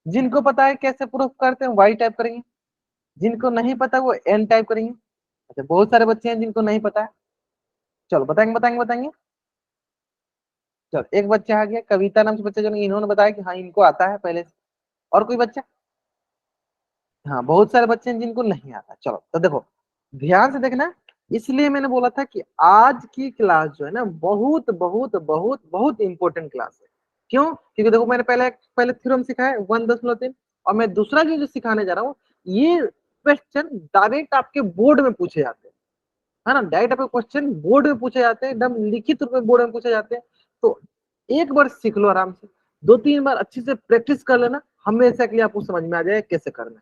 जिनको पता है कैसे प्रूफ करते हैं वाई टाइप करेंगे, जिनको नहीं पता वो एन टाइप करेंगे। अच्छा बहुत सारे बच्चे हैं जिनको नहीं पता है, चलो बताएंगे बताएंगे बताएंगे। चलो एक बच्चा आ गया कविता नाम से बच्चा, जो इन्होंने बताया कि हाँ इनको आता है पहले से। और कोई बच्चा? हाँ बहुत सारे बच्चे हैं जिनको नहीं आता। चलो तो देखो ध्यान से देखना, इसलिए मैंने बोला था कि आज की क्लास जो है ना बहुत बहुत बहुत बहुत इंपॉर्टेंट क्लास है। क्यों? क्योंकि देखो मैंने पहले पहले थ्योरम सिखाया 1.3, और मैं दूसरा जो सिखाने जा रहा हूँ ये क्वेश्चन डायरेक्ट आपके बोर्ड में पूछे जाते हैं, है ना। डायरेक्ट आपके क्वेश्चन बोर्ड में पूछे जाते हैं, एकदम लिखित रूप में बोर्ड में पूछे जाते हैं। तो एक बार सीख लो आराम से, 2-3 बार अच्छे से प्रैक्टिस कर लेना, हमेशा के लिए आपको समझ में आ जाए कैसे करना है।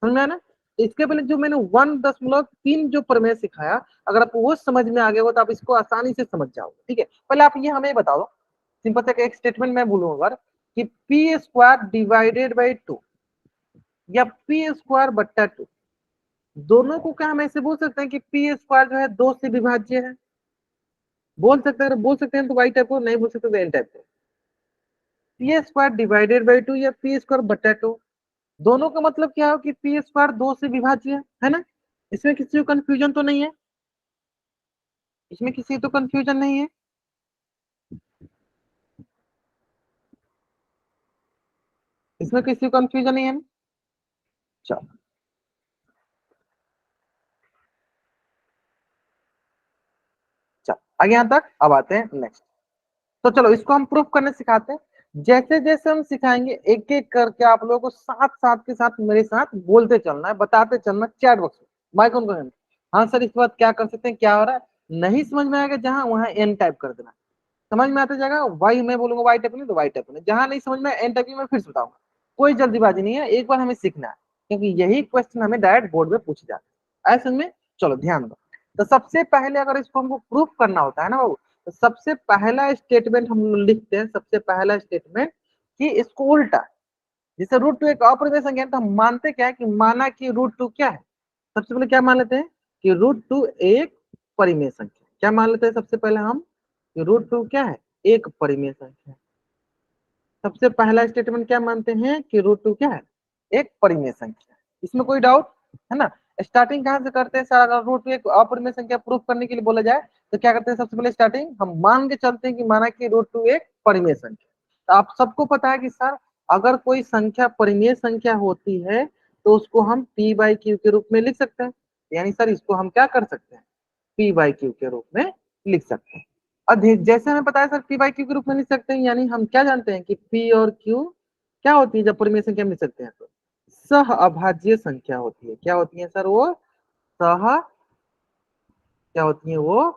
समझ में आया ना। इसके पहले जो मैंने 1.3 जो प्रमेय सिखाया, अगर आपको वो समझ में आ गया हो तो आप इसको आसानी से समझ जाओगे। ठीक है, पहले आप ये हमें बताओ, सिंपल सा एक स्टेटमेंट मैं बोलूंगा कि पी स्क्वायर डिवाइडेड बाई 2 या पी स्क्वायर बट्टा 2, दोनों को क्या हम ऐसे बोल सकते हैं कि पी स्क्वायर जो है 2 से विभाज्य है? बोल सकते हैं, बोल सकते हैं तो वाई टाइप को, नहीं बोल सकते तो एन टाइप को। पी स्क्वायर डिवाइडेड बाई 2 या पी स्क्वायर बट्टा 2, दोनों का मतलब क्या हो कि पी स्क्वायर 2 से विभाज्य है ना। इसमें किसी को कंफ्यूजन तो नहीं है? इसमें किसी तो कंफ्यूजन नहीं है? इसमें किसी को कंफ्यूजन नहीं है ना? चलो चलो आगे यहाँ तक, अब आते हैं नेक्स्ट। तो चलो इसको हम प्रूफ करने सिखाते हैं। जैसे जैसे हम सिखाएंगे एक एक करके आप लोगों को साथ साथ के साथ मेरे साथ बोलते चलना है, बताते चलना चैट बॉक्स में, माइक ऑन करें। हाँ सर इसके बाद क्या कर सकते हैं, क्या हो रहा है, नहीं समझ में आएगा जहां वहां एन टाइप कर देना। समझ में आता जाएगा वाई, मैं बोलूंगा वाई टाइप नहीं तो वाई टाइप नहीं, जहां नहीं समझ में एन टाइप मैं फिर से बताऊंगा। कोई जल्दीबाजी नहीं है, एक बार हमें सीखना है, क्योंकि यही क्वेश्चन हमें डायरेक्ट बोर्ड में पूछे जाते हैं ऐसे में। चलो ध्यान दो। तो सबसे पहले अगर इसको हमको प्रूफ करना होता है ना बाबू, तो सबसे पहला स्टेटमेंट हम लिखते हैं, सबसे पहला स्टेटमेंट कि इसको उल्टा, जैसे रूट टू एक अपरिमेय संख्या है, तो हम मानते क्या है कि माना कि रूट टू क्या है। सबसे पहले क्या मान लेते हैं कि रूट टू एक परिमेय संख्या। क्या मान लेते हैं सबसे पहले हम कि रूट टू क्या है, एक परिमेय संख्या। सबसे पहला स्टेटमेंट क्या मानते हैं कि रूट टू क्या है, एक परिमेय संख्या। इसमें कोई डाउट है ना। स्टार्टिंग कहां से करते हैं सर, अगर रूट टू एक अपरिमेय संख्या प्रूफ करने के लिए बोला जाए तो क्या करते हैं, सबसे पहले स्टार्टिंग हम मान के चलते हैं कि माना कि रूट टू एक परिमेय संख्या। तो आप सबको पता है कि सर अगर कोई संख्या परिमेय संख्या होती है तो उसको हम पी बाई क्यू के रूप में लिख सकते हैं। यानी सर इसको हम क्या कर सकते हैं, पी बाई क्यू के रूप में लिख सकते हैं। और जैसे हमें पता है सर पी बाई क्यू के रूप में लिख सकते हैं, यानी हम क्या जानते हैं कि पी और क्यू क्या होती है जब परिमेय संख्या में लिख सकते हैं, तो सह अभाज्य संख्या होती है। क्या होती है सर वो, सह, क्या होती है वो,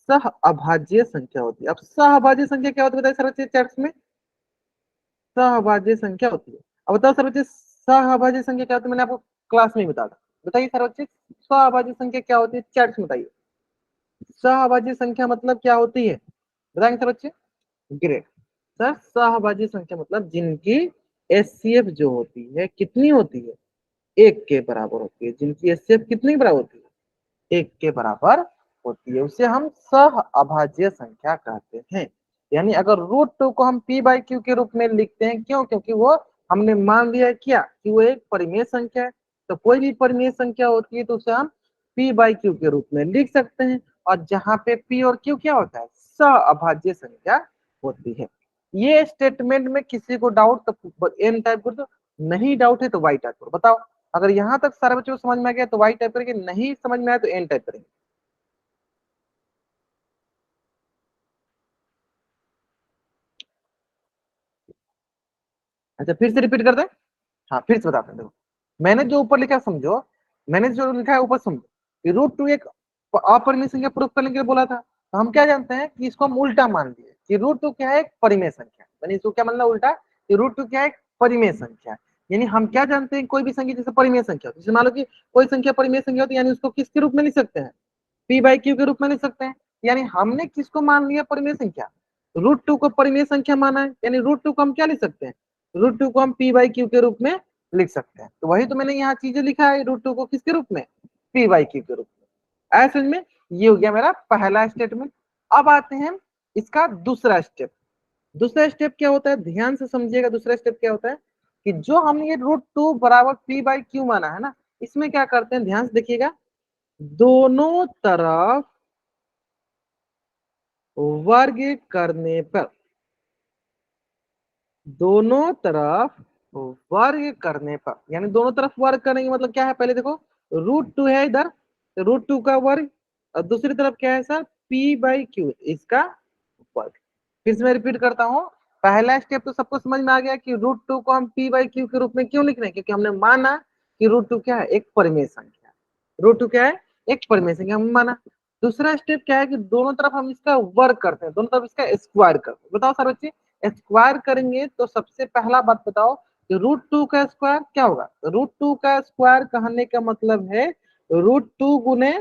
सह अभाज्य संख्या होती है। अब सह अभाज्य संख्या क्या होती है बताइए सर बच्चे चैट्स में, सह अभाज्य संख्या होती है। अब बताओ सर बच्चे सह अभाज्य संख्या क्या होती है, मैंने आपको क्लास में ही बता था। बताइए सर बच्चे सह अभाज्य संख्या क्या होती है, चैट्स में बताइए। सहभाज्य संख्या मतलब क्या होती है, बताएंगे सर बच्चे। ग्रेट सर, सहभाज्य संख्या मतलब जिनकी एचसीएफ जो होती है कितनी होती है, एक के बराबर होती है। जिनकी एचसीएफ कितनी बराबर होती है, एक के बराबर होती है, उसे हम सह अभाज्य संख्या कहते हैं। यानी अगर रूट टू को हम पी बाई क्यू के रूप में लिखते हैं, क्यों, क्योंकि वो हमने मान लिया क्या कि वो एक परिमेय संख्या है। तो कोई भी परिमेय संख्या होती है तो उसे हम पी बाई क्यू के रूप में लिख सकते हैं। और जहां पे पी और क्यू क्या होता है, सह अभाज्य संख्या होती है। ये स्टेटमेंट में किसी को डाउट तो एन टाइप कर दो, नहीं डाउट है तो वाई टाइप करो। बताओ अगर यहाँ तक सारे बच्चों को समझ में आ गया तो वाई टाइप करेंगे, नहीं समझ में आया तो एन टाइप करेंगे। अच्छा फिर से रिपीट कर दें, हाँ फिर से बताते हैं, देखो मैंने जो ऊपर लिखा समझो, मैंने जो लिखा है ऊपर समझो कि रूट टू एक अपरिमेय संख्या प्रूफ करने के लिए बोला था, तो हम क्या जानते हैं कि इसको हम उल्टा मान लिए कि रूट टू क्या है, एक परिमेय संख्या। मैंने इसको क्या मानना उल्टा, कि रूट टू क्या है, एक परिमेय संख्या। यानी हम क्या जानते हैं, कोई भी संख्या जैसे परिमेय संख्या हो, जैसे मान लो कि कोई संख्या परिमेय संख्या होती है, यानी उसको किसके रूप में लिख सकते हैं, पी बाई क्यू के रूप में लिख सकते हैं। यानी हमने किसको मान लिया परिमेय संख्या, रूट टू को परिमेय संख्या माना है, यानी रूट टू को हम क्या लिख सकते हैं, रूट टू को हम पी बाई क्यू के रूप में लिख सकते हैं। तो वही तो मैंने यहाँ चीजें लिखा है, रूट टू को किसके रूप में, पी बाई क्यू के रूप में। ऐसे में ये हो गया मेरा पहला स्टेटमेंट। अब आते हैं इसका दूसरा स्टेप। दूसरा स्टेप क्या होता है, ध्यान से समझिएगा। दूसरा स्टेप क्या होता है कि जो हमने ये रूट टू बराबर पी बाई क्यू माना है ना, इसमें क्या करते हैं, ध्यान से देखिएगा, दोनों तरफ वर्ग करने पर, दोनों तरफ वर्ग करने पर, यानी दोनों तरफ वर्ग करेंगे मतलब क्या है, पहले देखो रूट टू है इधर, तो रूट टू का वर्ग, और दूसरी तरफ क्या है सर, पी बाई क्यू इसका वर्ग। फिर से मैं रिपीट करता हूँ, पहला स्टेप तो सबको समझ में आ गया कि रूट टू को हम पी बाई क्यू के रूप में क्यों लिख रहे हैं, क्योंकि हमने माना कि रूट टू क्या है, एक परिमेय संख्या। रूट टू क्या है, एक परिमेय संख्या हम माना। दूसरा स्टेप क्या है कि दोनों तरफ हम इसका वर्ग करते हैं, दोनों तरफ इसका स्क्वायर करते हैं। बताओ सर बच्चे, स्क्वायर करेंगे तो सबसे पहला बात बताओ कि रूट टू का स्क्वायर क्या होगा। रूट टू का स्क्वायर कहने का मतलब है रूट टू गुने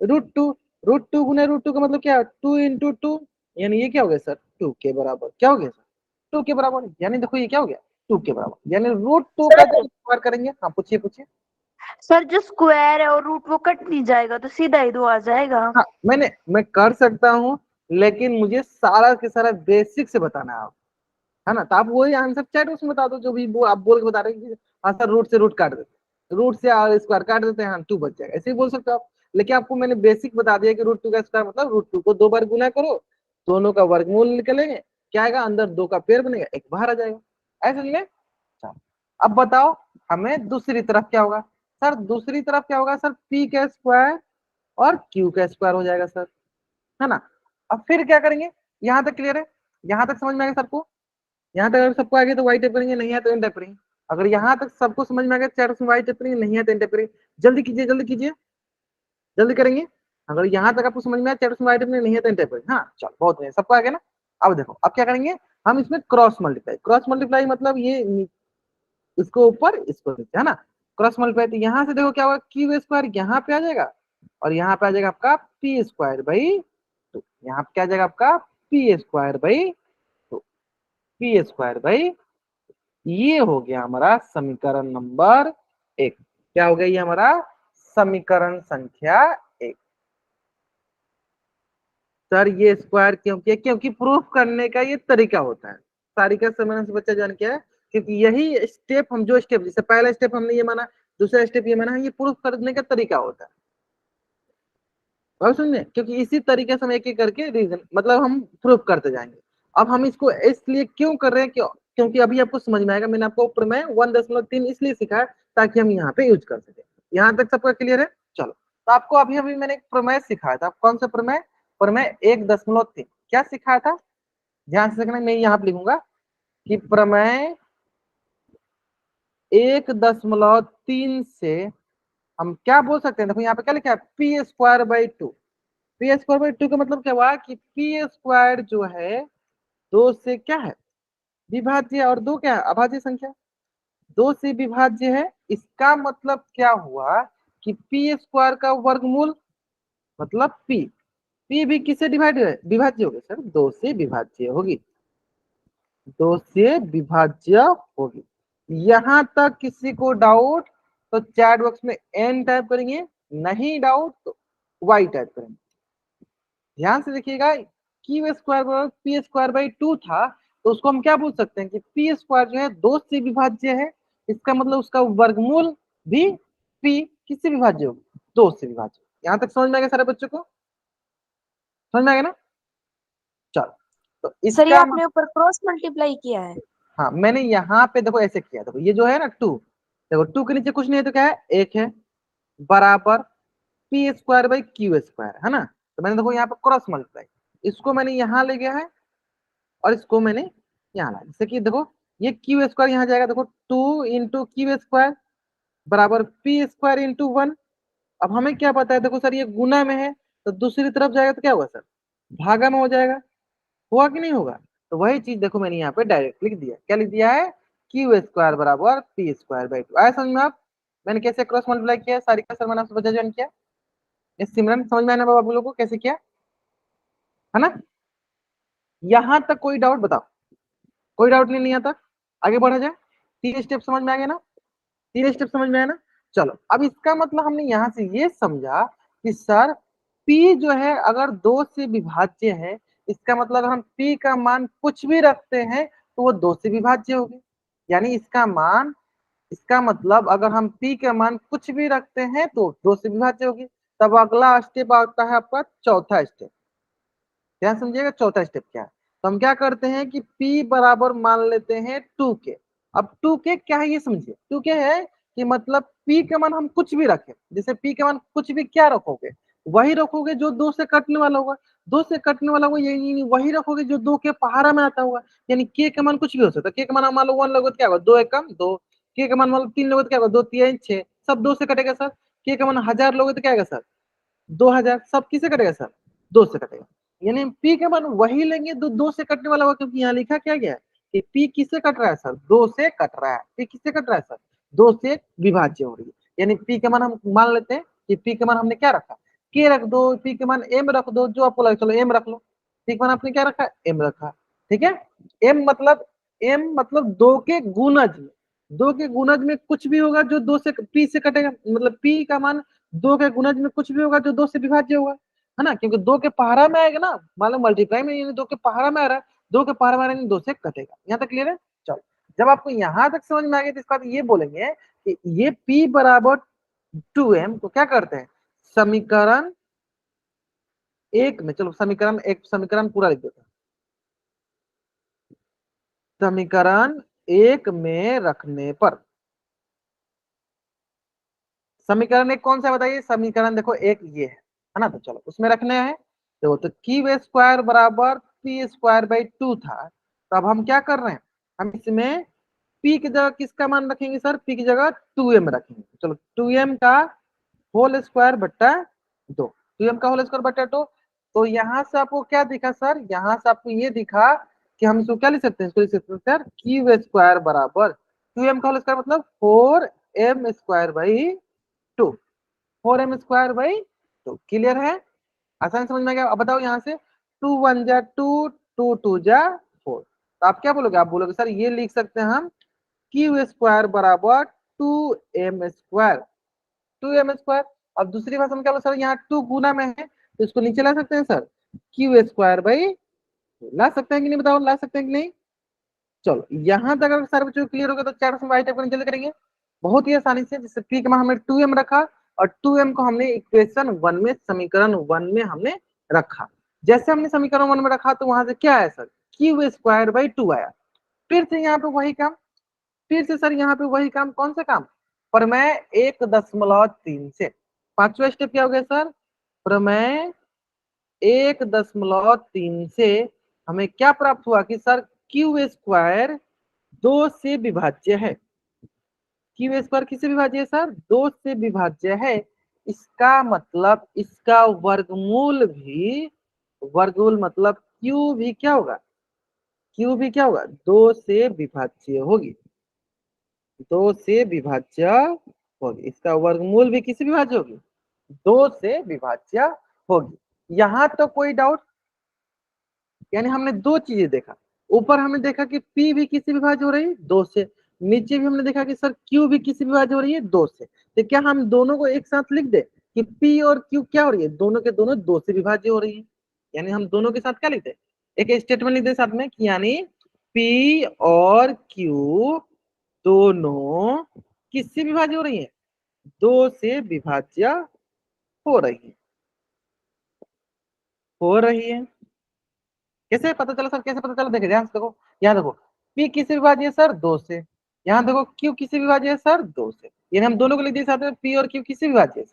रूट टू। रूट टू गुने रूट टू का मतलब क्या है, टू इंटू टू, यानी ये क्या हो गया सर, टू के बराबर। क्या हो गया सर, टू के बराबर। यानी देखो ये क्या हो गया, टू के बराबर। यानी रूट टू का जब स्क्वायर करेंगे, हाँ पूछिए पूछिए। सर जो स्क्वायर है और रूट वो कट नहीं जाएगा तो सीधा ही दो आ जाएगा। हाँ मैं कर सकता हूँ, लेकिन मुझे सारा के सारा बेसिक से बताना है आप, है ना। तो आप वही आंसर चैट उसमें बता दो, जो भी आप बोल के बता रहे हैं कि हाँ सर रूट से रूट काट देते हैं, रूट से आर स्क्वायर काट देते हैं, हाँ टू बच जाएगा, ऐसे ही बोल सकते हो आप। लेकिन आपको मैंने बेसिक बता दिया कि रूट टू का स्क्वायर मतलब रूट टू को दो बार गुना करो, दोनों का वर्गमूल निकलेंगे, क्या आएगा, अंदर दो का पेड़ बनेगा, एक बाहर आ जाएगा। ऐसे में अच्छा, अब बताओ हमें दूसरी तरफ क्या होगा। सर दूसरी तरफ क्या होगा सर, पी का स्क्वायर और क्यू का स्क्वायर हो जाएगा सर, है ना। अब फिर क्या करेंगे, यहाँ तक क्लियर है, यहाँ तक समझ में आ गया सबको। यहाँ तक अगर सबको आ गया तो वाई टाइप करेंगे, नहीं है तो एन टाइप करेंगे। अगर यहाँ तक सबको समझ में आ गया चैट में वाई टाइप करेंगे, नहीं है तो एन टाइप करेंगे। जल्दी कीजिए जल्दी कीजिए, जल्दी करेंगे। अगर यहाँ तक आपको समझ में आया चैट में वाई टाइप करेंगे, नहीं है तो एन टाइप करेंगे। हाँ चलो बहुत है, सबको आ गया ना। अब देखो अब क्या करेंगे, हम इसमें क्रॉस मल्टीप्लाई। क्रॉस मल्टीप्लाई मतलब ये इसको ऊपर इसको नीचे, है ना। क्रॉस मल्टीप्लाई तो यहाँ से देखो क्या होगा, क्यू स्क्वायर यहाँ पे आ जाएगा, और यहाँ पे आ जाएगा आपका पी स्क्वायर बाई टू। यहाँ पे क्या आ जाएगा आपका P square by two, P square by. ये हो गया हमारा समीकरण नंबर एक। क्या हो गया ये हमारा समीकरण संख्या एक। सर ये स्क्वायर क्यों किया, क्योंकि प्रूफ करने का ये तरीका होता है। तारिका समय से बच्चा जान क्या है, क्योंकि यही स्टेप हम जो स्टेप, जैसे पहला स्टेप हमने ये माना, दूसरा स्टेप ये माना, ये प्रूफ करने का तरीका होता है। और सुनिए, क्योंकि इसी तरीके से हम एक एक करके रीजन मतलब हम प्रूफ करते जाएंगे। अब हम इसको इसलिए क्यों कर रहे हैं, क्यों, क्योंकि अभी आपको समझ में आएगा। मैंने आपको प्रमेय 1.3 इसलिए सिखाया ताकि हम यहाँ पे यूज कर सके। यहाँ तक सबका क्लियर है। चलो, तो आपको अभी अभी मैंने एक प्रमेय सिखाया था। कौन सा प्रमेय, प्रमेय 1.3। क्या सिखाया था, ध्यान से देखना, मैं यहाँ पे लिखूंगा कि प्रमेय 1.3 से हम क्या बोल सकते हैं। देखो यहाँ पे क्या लिखा है, P square by two. P square by two का मतलब क्या हुआ कि पी स्क्वायर जो है दो से क्या है विभाज्य, और दो क्या है अभाज्य संख्या, दो से विभाज्य है। इसका मतलब क्या हुआ कि पी स्क्वायर का वर्गमूल मतलब पी, पी भी किससे डिवाइड है, विभाज्य होगी सर, दो से विभाज्य होगी, दो से विभाज्य होगी। यहां तक किसी को डाउट तो चैट बॉक्स में एन टाइप करेंगे, नहीं डाउट तो वाई टाइप करेंगे। ध्यान से देखिएगा, क्यू स्क्वायर बराबर पी स्क्वायर बाई टू था, तो उसको हम क्या बोल सकते हैं कि पी स्क्वायर जो है दो से विभाज्य है। इसका मतलब उसका वर्गमूल भी पी किससे विभाज्य होगी, दो से विभाज्य। यहाँ तक समझ में आ गया सारे बच्चों को, समझ में आ गया ना। चलो, तो सर ये इसका आपने ऊपर क्रॉस मल्टीप्लाई किया है। हाँ मैंने यहाँ पे देखो ऐसे किया, देखो ये जो है ना टू, देखो टू के नीचे कुछ नहीं है तो क्या है, एक है, बराबर P square by Q square, है ना। तो मैंने देखो यहाँ पे क्रॉस मल्टीप्लाई, इसको मैंने यहाँ ले गया है और इसको मैंने यहाँ ला। जैसे कि देखो ये क्यू स्क्वायर यहाँ जाएगा, देखो 2 इंटू क्यू स्क्वायर बराबर पी स्क्वायर इंटू 1। अब हमें क्या पता है, देखो सर ये गुना में है तो दूसरी तरफ जाएगा तो क्या होगा सर, भागा में हो जाएगा, हुआ कि नहीं होगा। तो वही चीज देखो मैंने यहाँ पे डायरेक्ट लिख दिया, क्या लिख दिया है, क्यू स्क्वायर बराबर पी स्क्वायर बाई 2। आया समझ में आप, मैंने कैसे क्रॉस मल्टीप्लाई किया, सारिका सर मैंने आपसे बचा ज्वाइन किया, इस सिमरन समझ में आना बाबू लोगों को कैसे किया है ना। यहां तक कोई डाउट बताओ, कोई डाउट नहीं आता, आगे बढ़ा जाए। 3 स्टेप समझ में आ गया ना, 3 स्टेप समझ में आया ना। चलो अब इसका मतलब हमने यहां से ये समझा कि सर P जो है अगर 2 से विभाज्य है, इसका मतलब अगर हम P का मान कुछ भी रखते हैं तो वो 2 से विभाज्य होगी। यानी इसका मतलब अगर हम P का मान कुछ भी रखते हैं तो 2 से विभाज्य होगी। तब अगला स्टेप आता है आपका चौथा स्टेप, ध्यान समझिएगा चौथा स्टेप क्या है। तो हम क्या करते हैं कि P बराबर मान लेते हैं 2k। अब 2k क्या है ये समझिए, 2k है कि मतलब P का मान हम कुछ भी रखें, जैसे P का मान कुछ भी क्या रखोगे, वही रखोगे जो 2 से कटने वाला होगा, 2 से कटने वाला होगा यही वही रखोगे जो 2 के पहाड़ा में आता होगा। यानी k का मान कुछ भी हो सकता है, k का मान मान लो 1 लोगे तो क्या होगा, 2 एकम 2, k का मान मान लो 3 लोगे तो क्या होगा, 2 3 6, सब 2 से कटेगा सर। k का मान 1000 लोगे तो क्या आएगा सर, 2000, सब किसे कटेगा सर, 2 से कटेगा। यानी P का मान वही लेंगे जो 2 से कटने वाला होगा, क्योंकि यहाँ लिखा क्या गया है कि P किससे कट रहा है सर, 2 से कट रहा है। P किससे कट रहा है सर, 2 से विभाज्य हो रही है। यानी P का मान हम मान लेते हैं कि P का मान हमने क्या रखा, K रख दो, P का मान M रख दो, जो आपको लगे, चलो M रख लो। P का मान आपने क्या रखा, M रखा, ठीक है। M मतलब 2 के गुणज में, 2 के गुणज में कुछ भी होगा जो 2 से P से कटेगा, मतलब P का मान 2 के गुणज में कुछ भी होगा जो 2 से विभाज्य होगा, है ना, क्योंकि 2 के पहाड़ा में आएगा ना, मान लो मल्टीप्लाई में, यानी 2 के पहाड़ा में आ रहा है, 2 के पहाड़ा में आ रहा है, 2 से कटेगा। यहाँ तक क्लियर है। चलो जब आपको यहाँ तक समझ में आ गया तो इसके बाद ये बोलेंगे कि ये P बराबर 2m को क्या करते हैं, समीकरण 1 में, चलो समीकरण 1 समीकरण पूरा लिख देते हैं, समीकरण 1 में रखने पर, समीकरण 1 कौन सा बताइए, समीकरण देखो 1 ये है ना, तो चलो उसमें रखने हैं। तो क्यू स्क्वायर बराबर पी स्क्वायर बाई 2 था, तो अब हम क्या कर रहे हैं, हम इसमें P की जगह किसका मान रखेंगे सर, P की जगह 2m रखेंगे। चलो 2m का होल स्क्वायर बट्टा 2, 2m का होल स्क्वायर बट्टा 2। तो यहाँ से आपको क्या दिखा सर, यहाँ से आपको ये दिखा कि हम इसको क्या लिख सकते हैं, इसको लिख सकते हैं सर क्यू स्क्वायर बराबर 2m का होल स्क्वायर मतलब 4m square by 2, 4m square by 2। Clear है, आसान समझ में आ गया। अब बताओ यहाँ से 2 1 जा 2, 2 2 जा 4, तो आप क्या बोलोगे, आप बोलोगे सर ये लिख सकते हैं हम क्यू स्क्वायर बराबर 2m स्क्वायर, 2m स्क्वायर। अब दूसरी भाषा में क्या बोलो सर, यहाँ 2 गुना में है तो इसको नीचे ला सकते हैं सर, क्यू स्क्वायर बाई, ला सकते हैं कि नहीं, बताओ ला सकते हैं कि नहीं। चलो यहाँ तक अगर सारे बच्चों को क्लियर होगा तो चैट में वाई टाइप करने जल्दी करेंगे बहुत ही आसानी से। जैसे पी के मान हमने 2m रखा और 2m को हमने इक्वेशन 1 में, समीकरण 1 में हमने रखा। जैसे हमने समीकरण 1 में रखा तो वहां से क्या आया सर, क्यू स्क्वायर बाई 2 आया। फिर से यहाँ पे वही काम, फिर से सर यहाँ पे वही काम, कौन सा काम, प्रमेय 1.3 से। पांचवा स्टेप क्या हो गया सर, प्रमेय 1.3 से हमें क्या प्राप्त हुआ कि सर क्यू स्क्वायर 2 से विभाज्य है। क्यू स्क्वायर किससे विभाज्य है सर, 2 से विभाज्य है। इसका मतलब इसका वर्गमूल मतलब क्यू भी क्या होगा, क्यू भी क्या होगा, 2 से विभाज्य होगी, 2 से विभाज्य होगी। इसका वर्गमूल भी किससे विभाज्य होगी, 2 से विभाज्य होगी। यहाँ तो कोई डाउट, यानी हमने दो चीजें देखा, ऊपर हमने देखा कि P भी किससे विभाज्य हो रही है, 2 से, नीचे भी हमने देखा कि सर Q भी किससे विभाज्य हो रही है, 2 से। तो क्या हम दोनों को एक साथ लिख दे कि P और Q क्या हो रही है, दोनों के दोनों 2 से विभाज्य हो रही है। यानी हम दोनों के साथ क्या लिख दे, एक स्टेटमेंट लिख दे साथ में कि यानी P और Q दोनों किससे विभाज्य हो रही है, 2 से विभाज्य हो रही है, हो रही है। कैसे पता चला सर, कैसे पता चला, देखिए ध्यान से देखो, यहाँ देखो P किससे विभाज्य है सर, 2 से, यहाँ देखो Q किससे विभाज्य है सर, 2 से। यानी हम दोनों को लिख दिए साथ में, P और Q किससे विभाज्य है,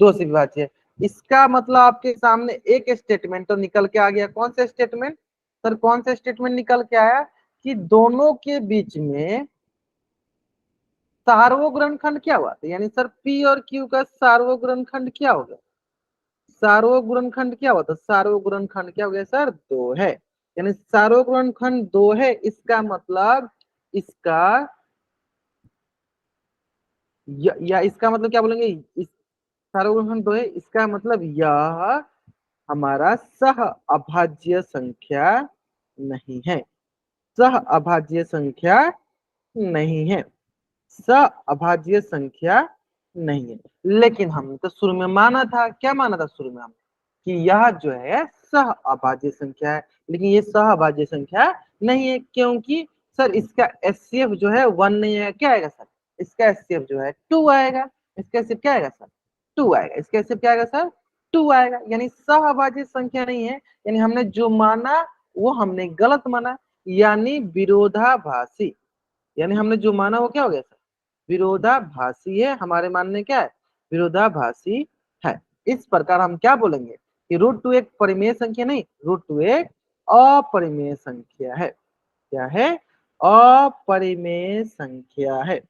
2 से विभाज्य है। इसका मतलब आपके सामने एक स्टेटमेंट तो निकल के आ गया, कौन सा स्टेटमेंट सर, कौन सा स्टेटमेंट निकल के आया कि दोनों के बीच में सार्वग्रहणखंड क्या हुआ, तो यानी सर पी और क्यू का सार्वग्रहणखंड क्या हो गया, सार्वग्रहणखंड क्या हुआ, तो सार्वग्रहणखंड क्या हो गया सर, 2 है। यानी सार्वग्रहणखंड 2 है, इसका मतलब इसका या इसका मतलब क्या बोलेंगे, इस सार्वग्रहणखंड 2 है, इसका मतलब यह हमारा सह अभाज्य संख्या नहीं है, सह अभाज्य संख्या नहीं है, सह अभाज्य संख्या नहीं है। लेकिन हमने तो शुरू में माना था, क्या माना था शुरू में हमने, कि यह जो है सह अभाज्य संख्या है, लेकिन ये सह अभाज्य संख्या नहीं है, क्योंकि सर इसका एचसीएफ जो है 1 नहीं है, क्या आएगा सर, इसका एचसीएफ जो है 2 आएगा, इसका एचसीएफ क्या आएगा सर, 2 आएगा, इसका एचसीएफ क्या आएगा सर, 2 आएगा, यानी सह अभाज्य संख्या नहीं है। यानी हमने जो माना वो हमने गलत माना, यानी विरोधाभासी, यानी हमने जो माना वो क्या हो गया सर, विरोधाभासी है, हमारे मानने क्या है, विरोधाभासी है। इस प्रकार हम क्या बोलेंगे कि √2 एक परिमेय संख्या नहीं, √2 एक अपरिमेय संख्या है, क्या है, अपरिमेय संख्या है,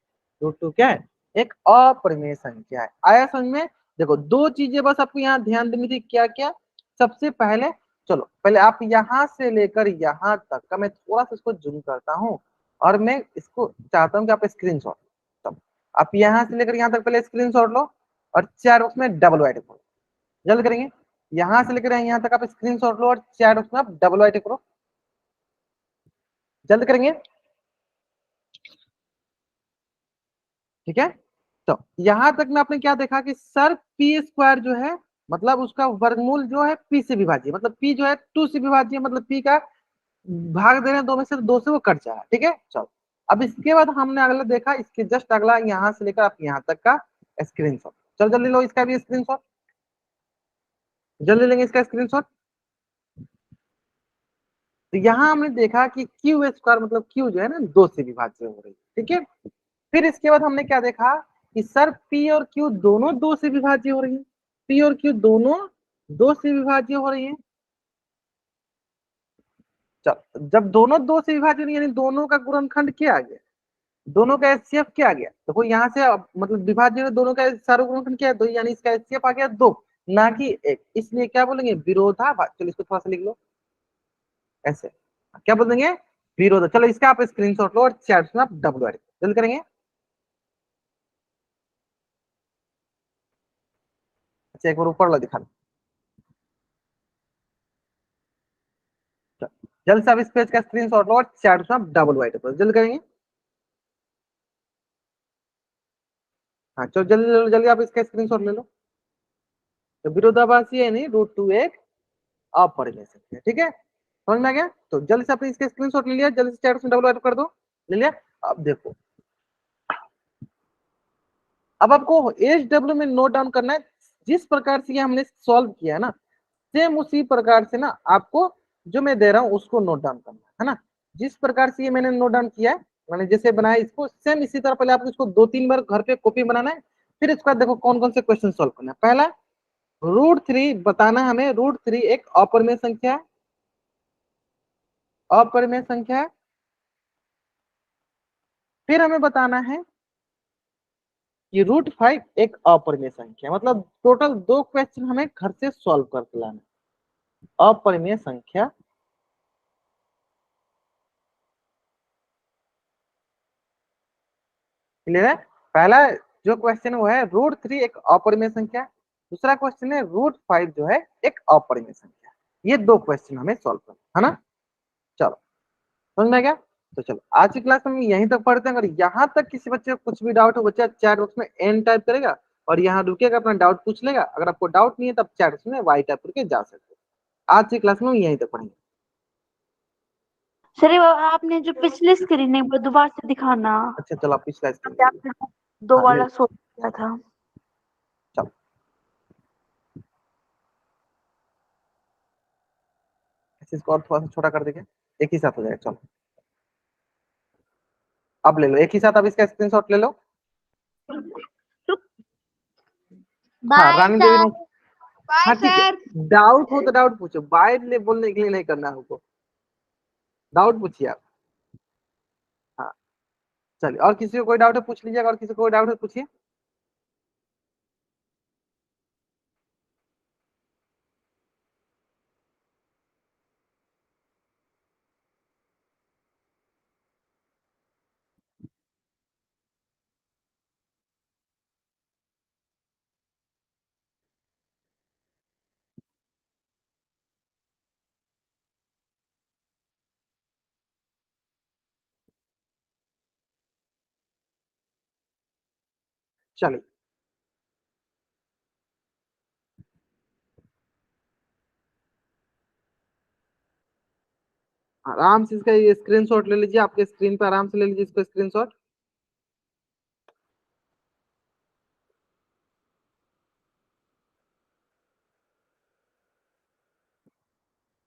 √2 क्या है, एक अपरिमेय संख्या है। आया समझ में। देखो 2 चीजें बस आपको यहाँ ध्यान देनी थी, क्या क्या, सबसे पहले चलो पहले आप यहां से लेकर यहां तक का मैं थोड़ा सा इसको जूम करता हूं, और मैं इसको चाहता हूं कि आप स्क्रीनशॉट, तब आप यहां से लेकर यहां तक पहले स्क्रीनशॉट लो और 4 बॉक्स में डबल वाइट करो, जल्द करेंगे, यहां से लेकर यहां तक आप स्क्रीनशॉट लो और 4 बॉक्स में आप डबल वाइट करो, जल्द करेंगे, ठीक है। तो यहां तक में आपने क्या देखा कि सर पी स्क्वायर जो है मतलब उसका वर्गमूल जो है पी से विभाज्य, मतलब पी जो है 2 से विभाज्य, मतलब पी का भाग दे रहे हैं 2 में से, 2 से वो कट जा रहा है, ठीक है। चलो अब इसके बाद हमने अगला देखा, इसके जस्ट अगला यहां से लेकर आप यहां तक का स्क्रीनशॉट, चलो जल्दी लो इसका भी स्क्रीनशॉट, जल्दी लेंगे इसका स्क्रीनशॉट। तो यहाँ हमने देखा कि क्यू स्क्वायर मतलब क्यू जो है ना 2 से विभाज्य हो रही है, ठीक है। फिर इसके बाद हमने क्या देखा कि सर पी और क्यू दोनों 2 से विभाज्य हो रही है, पी और क्यू दोनों 2 से विभाज्य हो रही है। चल जब दोनों 2 से विभाज्य हो रही है, यानी दोनों का गुणनखंड क्या आ गया, दोनों का एचसीएफ क्या आ गया, देखो यहाँ से मतलब विभाज्य में दोनों का सार्वग्रहणखंड क्या है 2, यानी इसका एचसीएफ आ गया 2 ना कि 1, इसलिए क्या बोलेंगे, विरोधाभास। चलो इसको थोड़ा सा लिख लो ऐसे, क्या बोल देंगे, विरोध। चलो इसका आप स्क्रीनशॉट लो और चैट में आप डबल ऐड जल्द करेंगे। अच्छा एक बार ऊपर लो दिखा दो, जल्द से आप इस पेज का स्क्रीनशॉट लो और चैट में आप डबल ऐड करो, जल्द करेंगे। हाँ चलो जल्दी जल्दी आप इसका स्क्रीनशॉट ले लो। तो विरोधाभासी है नहीं, √2 एक अपरिमेय संख्या है, ठीक है, समझ में आ गया। तो जल्दी से आपने इसका स्क्रीनशॉट ले लिया, जल्दी से चैट में डबल ऐड कर दो, ले लिया। अब देखो अब आपको एच डब्ल्यू में नोट डाउन करना है, जिस प्रकार से ये हमने सॉल्व किया है ना, सेम उसी प्रकार से ना आपको जो मैं दे रहा हूँ उसको नोट डाउन करना है ना। जिस प्रकार से ये मैंने नोट डाउन किया है, मैंने जैसे बनाया इसको सेम इसी तरह पहले आपको इसको 2-3 बार घर पे कॉपी बनाना है। फिर इसके बाद देखो कौन कौन से क्वेश्चन सॉल्व करना है। पहला √3 बताना हमें, √3 एक अपरिमेय संख्या है, अपरिमेय संख्या है। फिर हमें बताना है कि √5 एक अपरिमेय संख्या, मतलब टोटल 2 क्वेश्चन हमें घर से सॉल्व करके लाना है, अपरिमेय संख्या। क्लियर है। पहला जो क्वेश्चन वो है √3 एक अपरिमेय संख्या, दूसरा क्वेश्चन है √5 जो है एक अपरिमेय संख्या। ये 2 क्वेश्चन हमें सॉल्व करना है ना। चलो समझ में आ गया। तो चलो आज की क्लास में यहीं तक पढ़ते हैं। अगर यहाँ तक किसी बच्चे को कुछ भी डाउट हो, बच्चा चैट बॉक्स में एन टाइप करेगा और यहाँ रुकेगा, अपना डाउट पूछ लेगा। अगर आपको डाउट नहीं है तब चैट बॉक्स में वाई टाइप करके जा सकते हो। आज की क्लास में यहीं तक पढ़ेंगे। सर ये आपने जो पिछली स्क्रीन है वो दोबारा से दिखाना, अच्छा चलो आप पिछला स्क्रीन अभी आपने 2 हाँ ले वाला सोच किया था। चलो इसको और थोड़ा सा छोटा कर देंगे, एक ही साथ हो जाएगा। चलो अब ले लो एक ही साथ, अब इसका स्क्रीनशॉट ले लो। हाँ bye Rani Devi sir. No, bye हाँ ठीक है, सर। डाउट हो तो डाउट पूछो, बाय बोलने के लिए नहीं करना है हमको, डाउट पूछिए आप। चलिए, और किसी को कोई डाउट है पूछ लीजिएगा, और किसी को कोई डाउट है पूछिए। चलिए, आराम से इसका ये स्क्रीनशॉट ले लीजिए, आपके स्क्रीन पे आराम से ले लीजिए इसको स्क्रीनशॉट।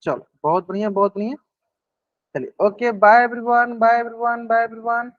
चलो, बहुत बढ़िया बहुत बढ़िया। चलिए, okay, bye everyone, bye everyone, bye everyone.